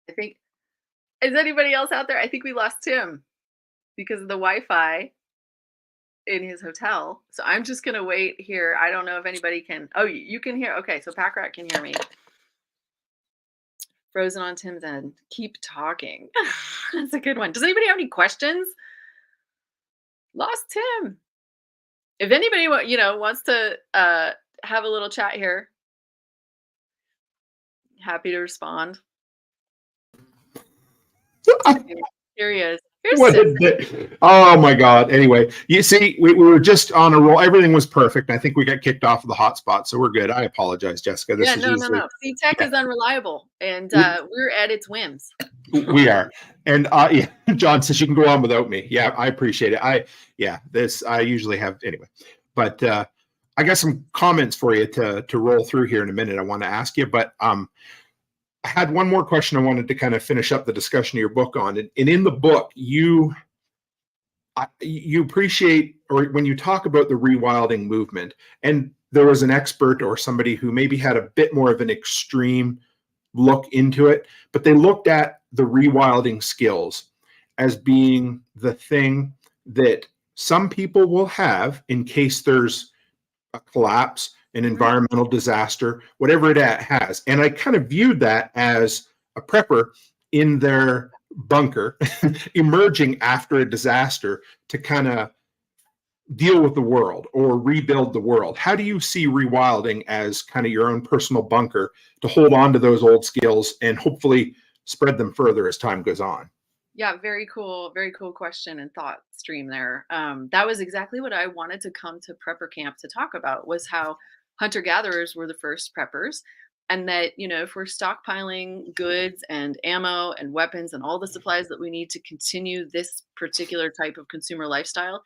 I think, is anybody else out there? I think we lost Tim because of the Wi-Fi in his hotel. So I'm just going to wait here. I don't know if anybody can. Oh, you can hear. Okay, so Packrat can hear me. Frozen on Tim's end. Keep talking. That's a good one. Does anybody have any questions? Lost Tim. If anybody wants to have a little chat here, happy to respond. Here he is. Oh my God. Anyway, you see, we were just on a roll. Everything was perfect. I think we got kicked off of the hotspot, so we're good. I apologize, Jessica. No. See, tech is unreliable, and we're at its whims. We are. And yeah, John says you can go on without me. Yeah, I appreciate it. I usually have anyway. But I got some comments for you to roll through here in a minute. I want to ask you, but I had one more question I wanted to kind of finish up the discussion of your book on. And in the book, you appreciate, or when you talk about the rewilding movement, and there was an expert or somebody who maybe had a bit more of an extreme look into it, but they looked at the rewilding skills as being the thing that some people will have in case there's a collapse, an environmental disaster, whatever it has. And I kind of viewed that as a prepper in their bunker emerging after a disaster to kind of deal with the world or rebuild the world. How do you see rewilding as kind of your own personal bunker to hold on to those old skills and hopefully spread them further as time goes on? Yeah, very cool question and thought stream there. That was exactly what I wanted to come to prepper camp to talk about, was how hunter gatherers were the first preppers. And that, if we're stockpiling goods and ammo and weapons and all the supplies that we need to continue this particular type of consumer lifestyle,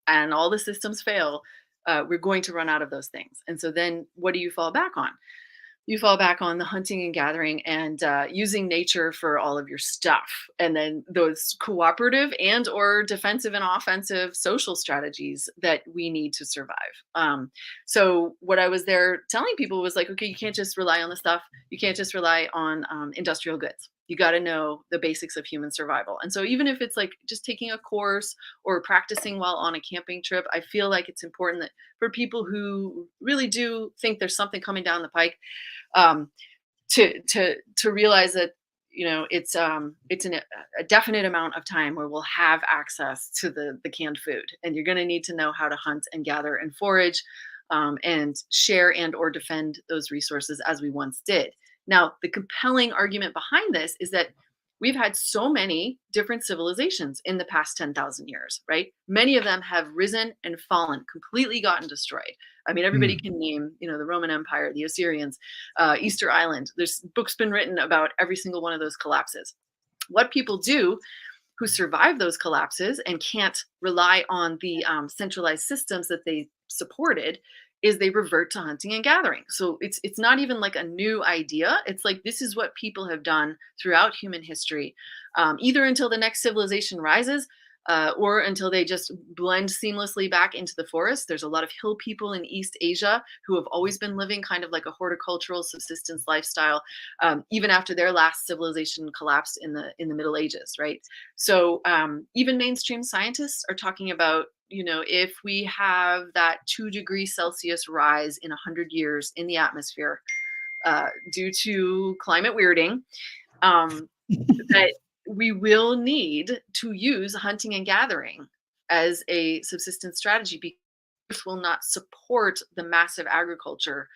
and all the systems fail, we're going to run out of those things. And so then what do you fall back on? You fall back on the hunting and gathering and using nature for all of your stuff. And then those cooperative and or defensive and offensive social strategies that we need to survive. So what I was there telling people was like, okay, you can't just rely on the stuff. You can't just rely on industrial goods. You got to know the basics of human survival. And so even if it's like just taking a course or practicing while on a camping trip, I feel like it's important that for people who really do think there's something coming down the pike, to realize that it's a definite amount of time where we'll have access to the canned food, and you're going to need to know how to hunt and gather and forage, and share and or defend those resources as we once did. Now, the compelling argument behind this is that we've had so many different civilizations in the past 10,000 years, right? Many of them have risen and fallen, completely gotten destroyed. I mean, everybody can name, the Roman Empire, the Assyrians, Easter Island. There's books been written about every single one of those collapses. What people do who survive those collapses and can't rely on the centralized systems that they supported is they revert to hunting and gathering. So it's not even like a new idea. It's like this is what people have done throughout human history, either until the next civilization rises or until they just blend seamlessly back into the forest. There's a lot of hill people in East Asia who have always been living kind of like a horticultural subsistence lifestyle, even after their last civilization collapsed in the Middle Ages, right? So even mainstream scientists are talking about, if we have that 2 degrees Celsius rise in 100 years in the atmosphere due to climate weirding, that we will need to use hunting and gathering as a subsistence strategy, because it will not support the massive agriculture.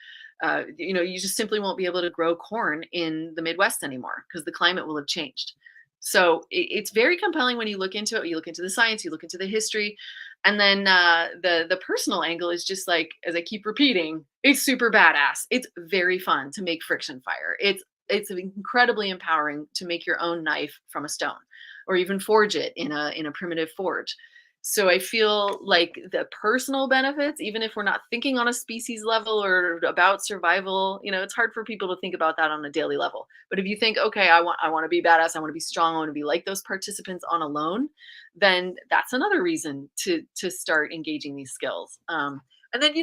You just simply won't be able to grow corn in the Midwest anymore because the climate will have changed. So it's very compelling when you look into it. You look into the science, you look into the history. And then the personal angle is just like, as I keep repeating, it's super badass. It's very fun to make friction fire. It's incredibly empowering to make your own knife from a stone, or even forge it in a primitive forge. So I feel like the personal benefits, even if we're not thinking on a species level or about survival, it's hard for people to think about that on a daily level. But if you think, okay, I want to be badass, I want to be strong, I want to be like those participants on alone, then that's another reason to start engaging these skills. And then,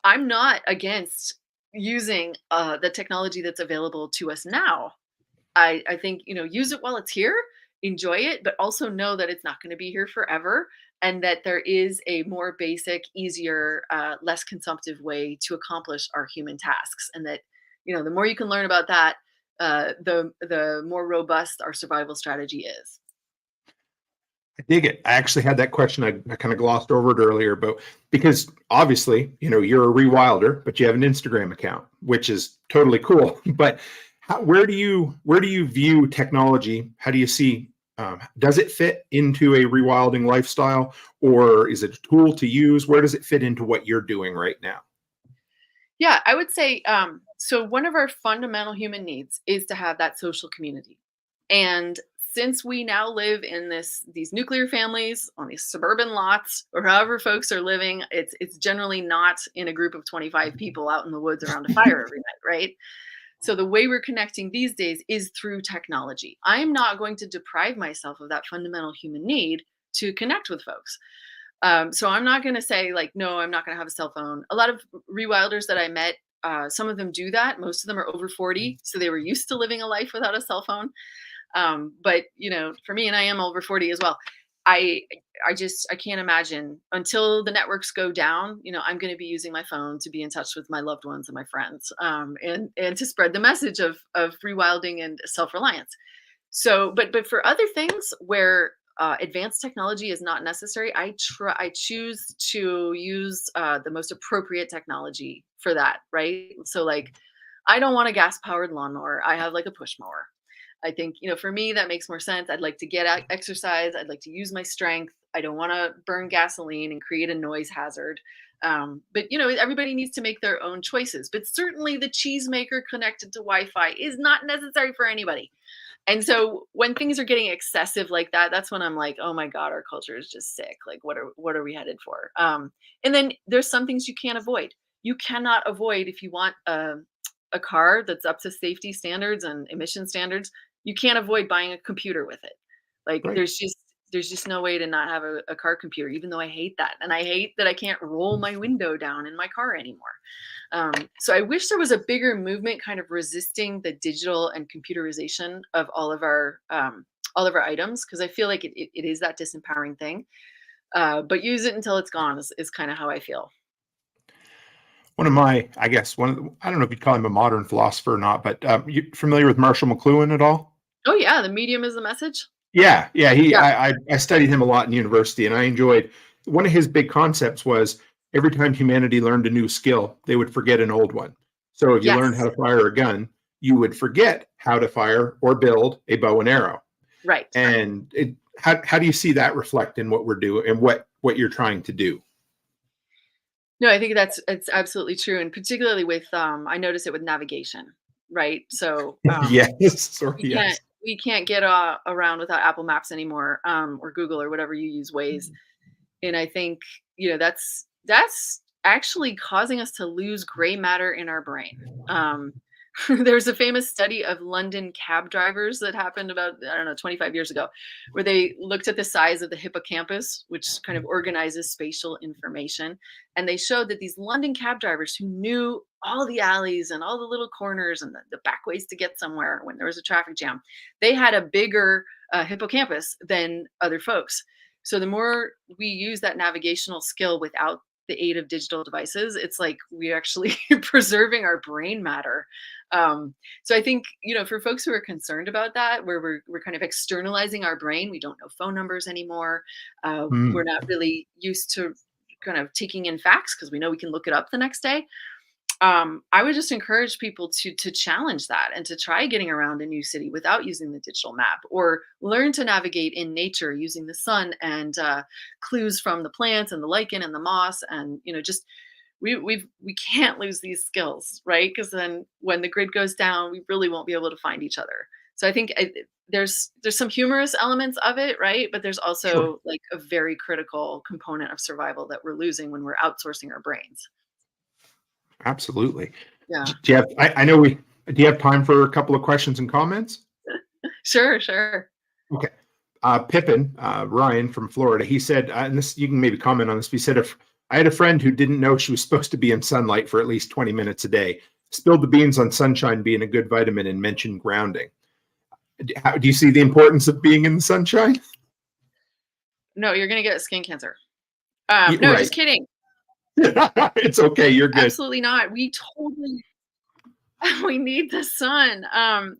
I'm not against using the technology that's available to us now. I think, use it while it's here. Enjoy it, but also know that it's not going to be here forever, and that there is a more basic, easier, less consumptive way to accomplish our human tasks. And that, the more you can learn about that, the more robust our survival strategy is. I dig it. I actually had that question. I kind of glossed over it earlier, but because obviously, you're a rewilder, but you have an Instagram account, which is totally cool. But where do you view technology? How do you see? Does it fit into a rewilding lifestyle, or is it a tool to use? Where does it fit into what you're doing right now? Yeah, I would say, so one of our fundamental human needs is to have that social community. And since we now live in these nuclear families on these suburban lots, or however folks are living, it's generally not in a group of 25 people out in the woods around a fire every night, right? So the way we're connecting these days is through technology. I'm not going to deprive myself of that fundamental human need to connect with folks. So I'm not going to say like, no, I'm not going to have a cell phone. A lot of rewilders that I met, some of them do that. Most of them are over 40. So they were used to living a life without a cell phone. But for me, and I am over 40 as well, I can't imagine until the networks go down, I'm going to be using my phone to be in touch with my loved ones and my friends, and to spread the message of rewilding and self-reliance. So, but for other things where advanced technology is not necessary, I choose to use the most appropriate technology for that, right? So like, I don't want a gas-powered lawnmower. I have like a push mower. I think, for me, that makes more sense. I'd like to get exercise. I'd like to use my strength. I don't want to burn gasoline and create a noise hazard. But, everybody needs to make their own choices. But certainly the cheesemaker connected to Wi-Fi is not necessary for anybody. And so when things are getting excessive like that, that's when I'm like, oh my God, our culture is just sick. Like, what are we headed for? And then there's some things you can't avoid. You cannot avoid, if you want a car that's up to safety standards and emission standards, you can't avoid buying a computer with it. Like Right. there's just no way to not have a car computer, even though I hate that. And I hate that I can't roll my window down in my car anymore. So I wish there was a bigger movement kind of resisting the digital and computerization of all of our items, because I feel like it is that disempowering thing. But use it until it's gone is kind of how I feel. One of my, I guess, I don't know if you'd call him a modern philosopher or not, but you familiar with Marshall McLuhan at all? Oh yeah, the medium is the message. Yeah. Yeah. I studied him a lot in university, and I enjoyed, one of his big concepts was every time humanity learned a new skill, they would forget an old one. So if you learned how to fire a gun, you would forget how to fire or build a bow and arrow. Right. And how do you see that reflect in what we're doing and what you're trying to do? No, I think it's absolutely true, and particularly with I notice it with navigation, right? So Yes. we can't get around without Apple Maps anymore, or Google or whatever you use, Waze. And I think that's actually causing us to lose gray matter in our brain. There's a famous study of London cab drivers that happened about, 25 years ago, where they looked at the size of the hippocampus, which kind of organizes spatial information. And they showed that these London cab drivers who knew all the alleys and all the little corners and the back ways to get somewhere when there was a traffic jam, they had a bigger hippocampus than other folks. So the more we use that navigational skill without the aid of digital devices, it's like we're actually preserving our brain matter. So I think, for folks who are concerned about that, where we're kind of externalizing our brain, we don't know phone numbers anymore. We're not really used to kind of taking in facts because we know we can look it up the next day. I would just encourage people to challenge that and to try getting around a new city without using the digital map, or learn to navigate in nature using the sun and clues from the plants and the lichen and the moss. And, just we can't lose these skills, right? Because then when the grid goes down, we really won't be able to find each other. So I think there's some humorous elements of it, right? But there's also like a very critical component of survival that we're losing when we're outsourcing our brains. Absolutely. Yeah. Do you have, do you have time for a couple of questions and comments? Sure. Okay. Pippin, Ryan from Florida, he said, and this, you can maybe comment on this, but he said, if I had a friend who didn't know she was supposed to be in sunlight for at least 20 minutes a day, spilled the beans on sunshine being a good vitamin, and mentioned grounding. How do you see the importance of being in the sunshine? No, you're going to get skin cancer. No, right. Just kidding. It's okay. You're good. Absolutely not. We need the sun.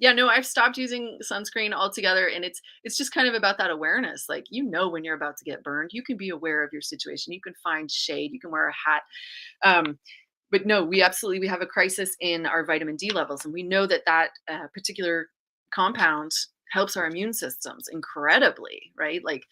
No, I've stopped using sunscreen altogether, and it's just kind of about that awareness. Like, when you're about to get burned, you can be aware of your situation. You can find shade. You can wear a hat. But no, we have a crisis in our vitamin D levels, and we know that particular compound helps our immune systems incredibly, right? Like,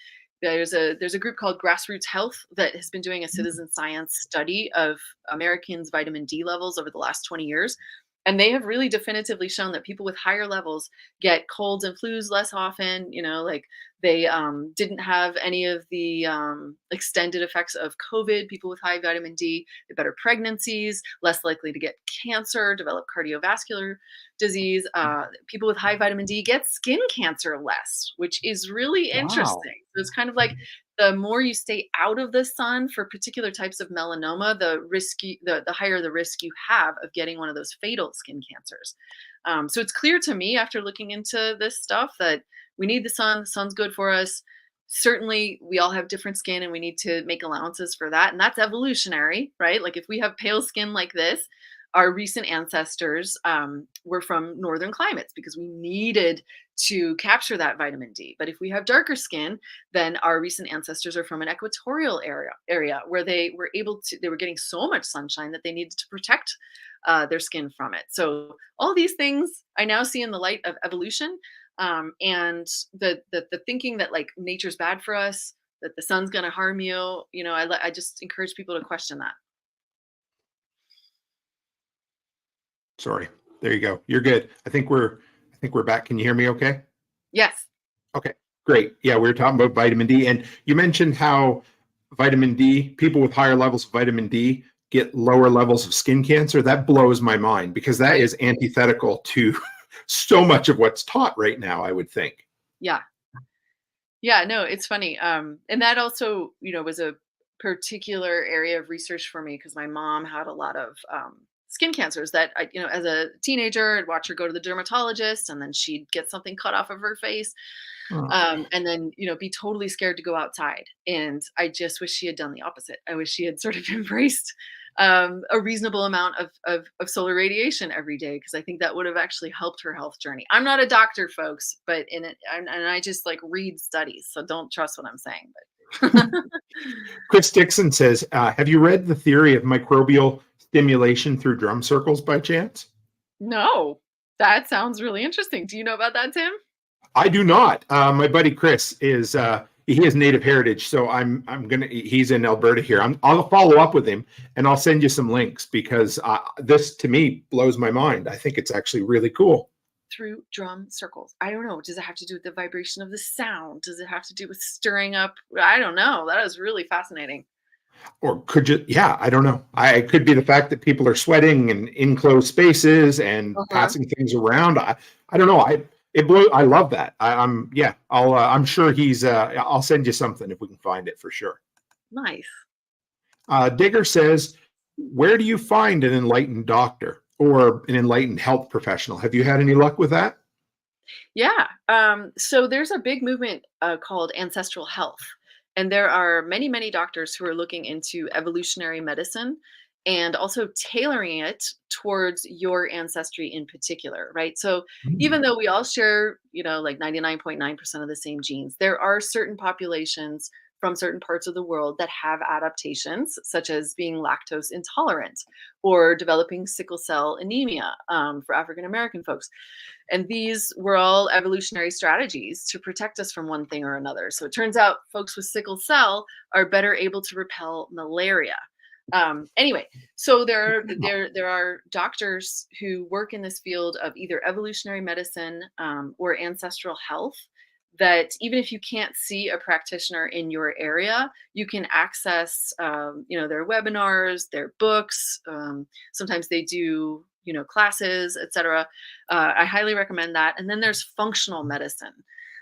there's a group called Grassroots Health that has been doing a citizen science study of Americans' vitamin D levels over the last 20 years. And they have really definitively shown that people with higher levels get colds and flus less often. Like they didn't have any of the extended effects of COVID. People with high vitamin D, they better pregnancies, less likely to get cancer, develop cardiovascular disease. People with high vitamin D get skin cancer less, which is really interesting. So it's kind of like the more you stay out of the sun for particular types of melanoma, the higher the risk you have of getting one of those fatal skin cancers. So it's clear to me after looking into this stuff that we need the sun. The sun's good for us. Certainly, we all have different skin and we need to make allowances for that. And that's evolutionary, right? Like if we have pale skin like this, our recent ancestors were from northern climates because we needed to capture that vitamin D. But if we have darker skin, then our recent ancestors are from an equatorial area where they were getting so much sunshine that they needed to protect their skin from it. So all these things I now see in the light of evolution. And the thinking that like nature's bad for us, that the sun's going to harm you, I just encourage people to question that. Sorry. There you go. You're good. I think we're back. Can you hear me okay? Yes. Okay, great. Yeah, we were talking about vitamin D, and you mentioned how vitamin D, people with higher levels of vitamin D get lower levels of skin cancer. That blows my mind because that is antithetical to so much of what's taught right now, I would think. Yeah. Yeah, no, it's funny. And that also, was a particular area of research for me because my mom had a lot of skin cancers that I, as a teenager, I'd watch her go to the dermatologist and then she'd get something cut off of her face. And then, be totally scared to go outside. And I just wish she had done the opposite. I wish she had sort of embraced a reasonable amount of solar radiation every day, because I think that would have actually helped her health journey. I'm not a doctor, folks, but and I just like read studies, so don't trust what I'm saying. But Chris Dixon says, have you read The Theory of Microbial Stimulation Through Drum Circles by chance? No, that sounds really interesting. Do you know about that, Tim? I do not. My buddy Chris is he has Native heritage, so he's in Alberta here. I'll follow up with him and I'll send you some links because this to me blows my mind. I think it's actually really cool. Through drum circles. I don't know. Does it have to do with the vibration of the sound? Does it have to do with stirring up? I don't know. That is really fascinating. Or could you? Yeah, I don't know. It could be the fact that people are sweating in enclosed spaces and passing things around. I don't know. I love that. I'm sure he's. I'll send you something if we can find it for sure. Nice. Digger says, where do you find an enlightened doctor or an enlightened health professional? Have you had any luck with that? Yeah. So there's a big movement called ancestral health. And there are many, many doctors who are looking into evolutionary medicine and also tailoring it towards your ancestry in particular, right? So even though we all share, like 99.9% of the same genes, there are certain populations from certain parts of the world that have adaptations, such as being lactose intolerant or developing sickle cell anemia for African American folks. And these were all evolutionary strategies to protect us from one thing or another. So it turns out folks with sickle cell are better able to repel malaria. Anyway, so there are doctors who work in this field of either evolutionary medicine or ancestral health that even if you can't see a practitioner in your area, you can access, their webinars, their books. Sometimes they do, classes, etc. I highly recommend that. And then there's functional medicine.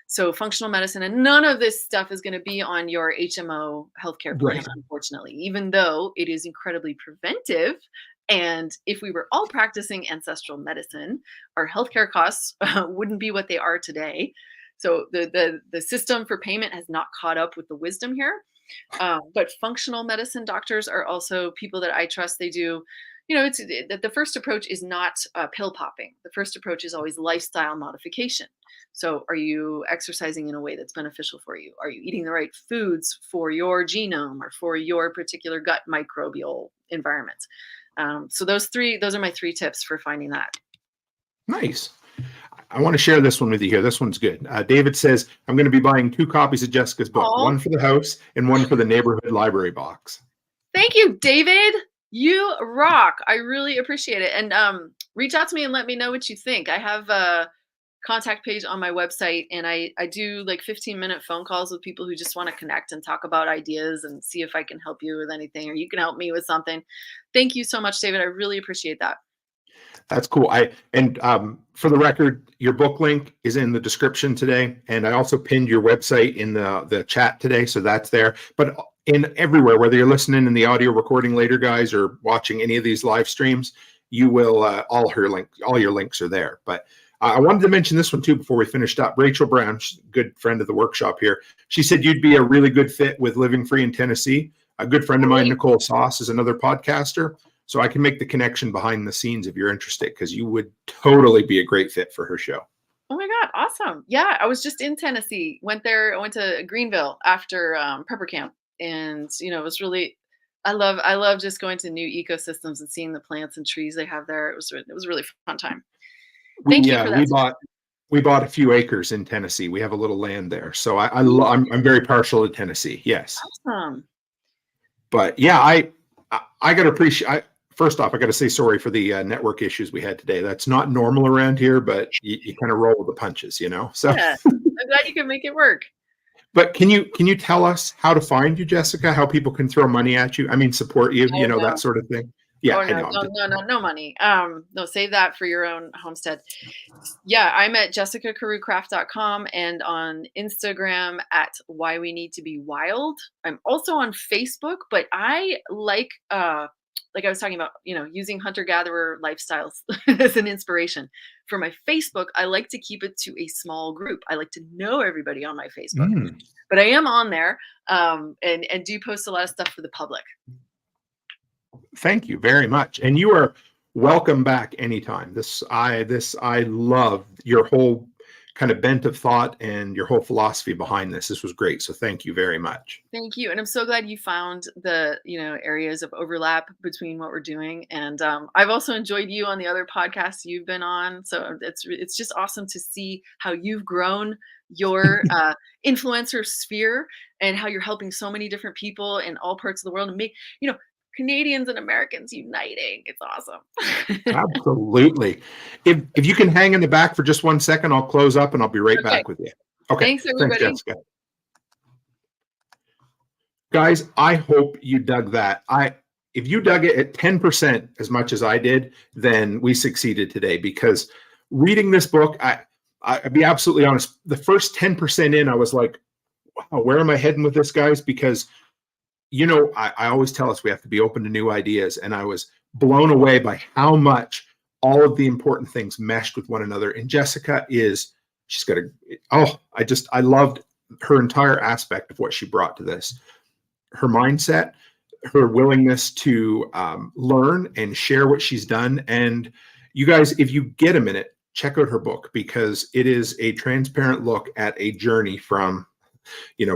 So functional medicine, and none of this stuff is going to be on your HMO healthcare plan, unfortunately, even though it is incredibly preventive. And if we were all practicing ancestral medicine, our healthcare costs wouldn't be what they are today. So the system for payment has not caught up with the wisdom here. But functional medicine doctors are also people that I trust. They do, it's the first approach is not pill popping. The first approach is always lifestyle modification. So are you exercising in a way that's beneficial for you? Are you eating the right foods for your genome or for your particular gut microbial environment? So those are my 3 tips for finding that. Nice. I want to share this one with you here. This one's good. David says, I'm going to be buying 2 copies of Jessica's book, one for the house and one for the neighborhood library box. Thank you, David. You rock. I really appreciate it. And reach out to me and let me know what you think. I have a contact page on my website, and I do like 15-minute phone calls with people who just want to connect and talk about ideas and see if I can help you with anything or you can help me with something. Thank you so much, David. I really appreciate that. That's cool. For the record, your book link is in the description today, and I also pinned your website in the chat today, so that's there. But in everywhere, whether you're listening in the audio recording later, guys, or watching any of these live streams, you will all your links are there. But I wanted to mention this one too before we finished up. Rachel Brown, she's a good friend of the workshop here. She said you'd be a really good fit with Living Free in Tennessee. A good friend of mine, Nicole Sauce, is another podcaster. So I can make the connection behind the scenes if you're interested, because you would totally be a great fit for her show. Oh my God, awesome. Yeah, I was just in Tennessee. Went there, I went to Greenville after prepper camp. And, it was really, I love just going to new ecosystems and seeing the plants and trees they have there. It was a really fun time. Thank you for that. We bought a few acres in Tennessee. We have a little land there. So I'm very partial to Tennessee. Yes. Awesome. But yeah, I got to appreciate, first off, I got to say sorry for the network issues we had today. That's not normal around here, but you kind of roll with the punches, So yeah, I'm glad you can make it work. But can you tell us how to find you, Jessica? How people can throw money at you? I mean, support you, that sort of thing. Yeah, I know. No money. No, save that for your own homestead. Yeah, I'm at jessicakraft.com and on Instagram at Why We Need to Be Wild. I'm also on Facebook, but I like I was talking about, using hunter-gatherer lifestyles as an inspiration. For my Facebook, I like to keep it to a small group. I like to know everybody on my Facebook. But I am on there and do post a lot of stuff for the public. Thank you very much. And you are welcome back anytime. I love your whole kind of bent of thought and your whole philosophy behind this. This was great. So thank you very much. Thank you. And I'm so glad you found the, areas of overlap between what we're doing. And I've also enjoyed you on the other podcasts you've been on. So it's just awesome to see how you've grown your influencer sphere and how you're helping so many different people in all parts of the world and make, Canadians and Americans uniting. It's awesome. Absolutely. If you can hang in the back for just 1 second, I'll close up and I'll be right back with you. Okay. Thanks, everybody. Thanks, Jessica. Guys, I hope you dug that. If you dug it at 10% as much as I did, then we succeeded today, because reading this book, I'd be absolutely honest. The first 10% in, I was like, wow, where am I heading with this, guys? Because I always tell us we have to be open to new ideas. And I was blown away by how much all of the important things meshed with one another. And Jessica I loved her entire aspect of what she brought to this. Her mindset, her willingness to learn and share what she's done. And you guys, if you get a minute, check out her book, because it is a transparent look at a journey from,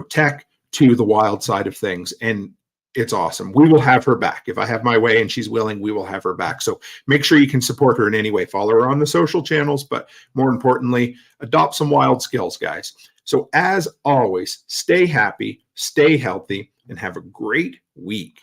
tech to the wild side of things. And it's awesome. We will have her back. If I have my way and she's willing, we will have her back. So make sure you can support her in any way. Follow her on the social channels, but more importantly, adopt some wild skills, guys. So as always, stay happy, stay healthy, and have a great week.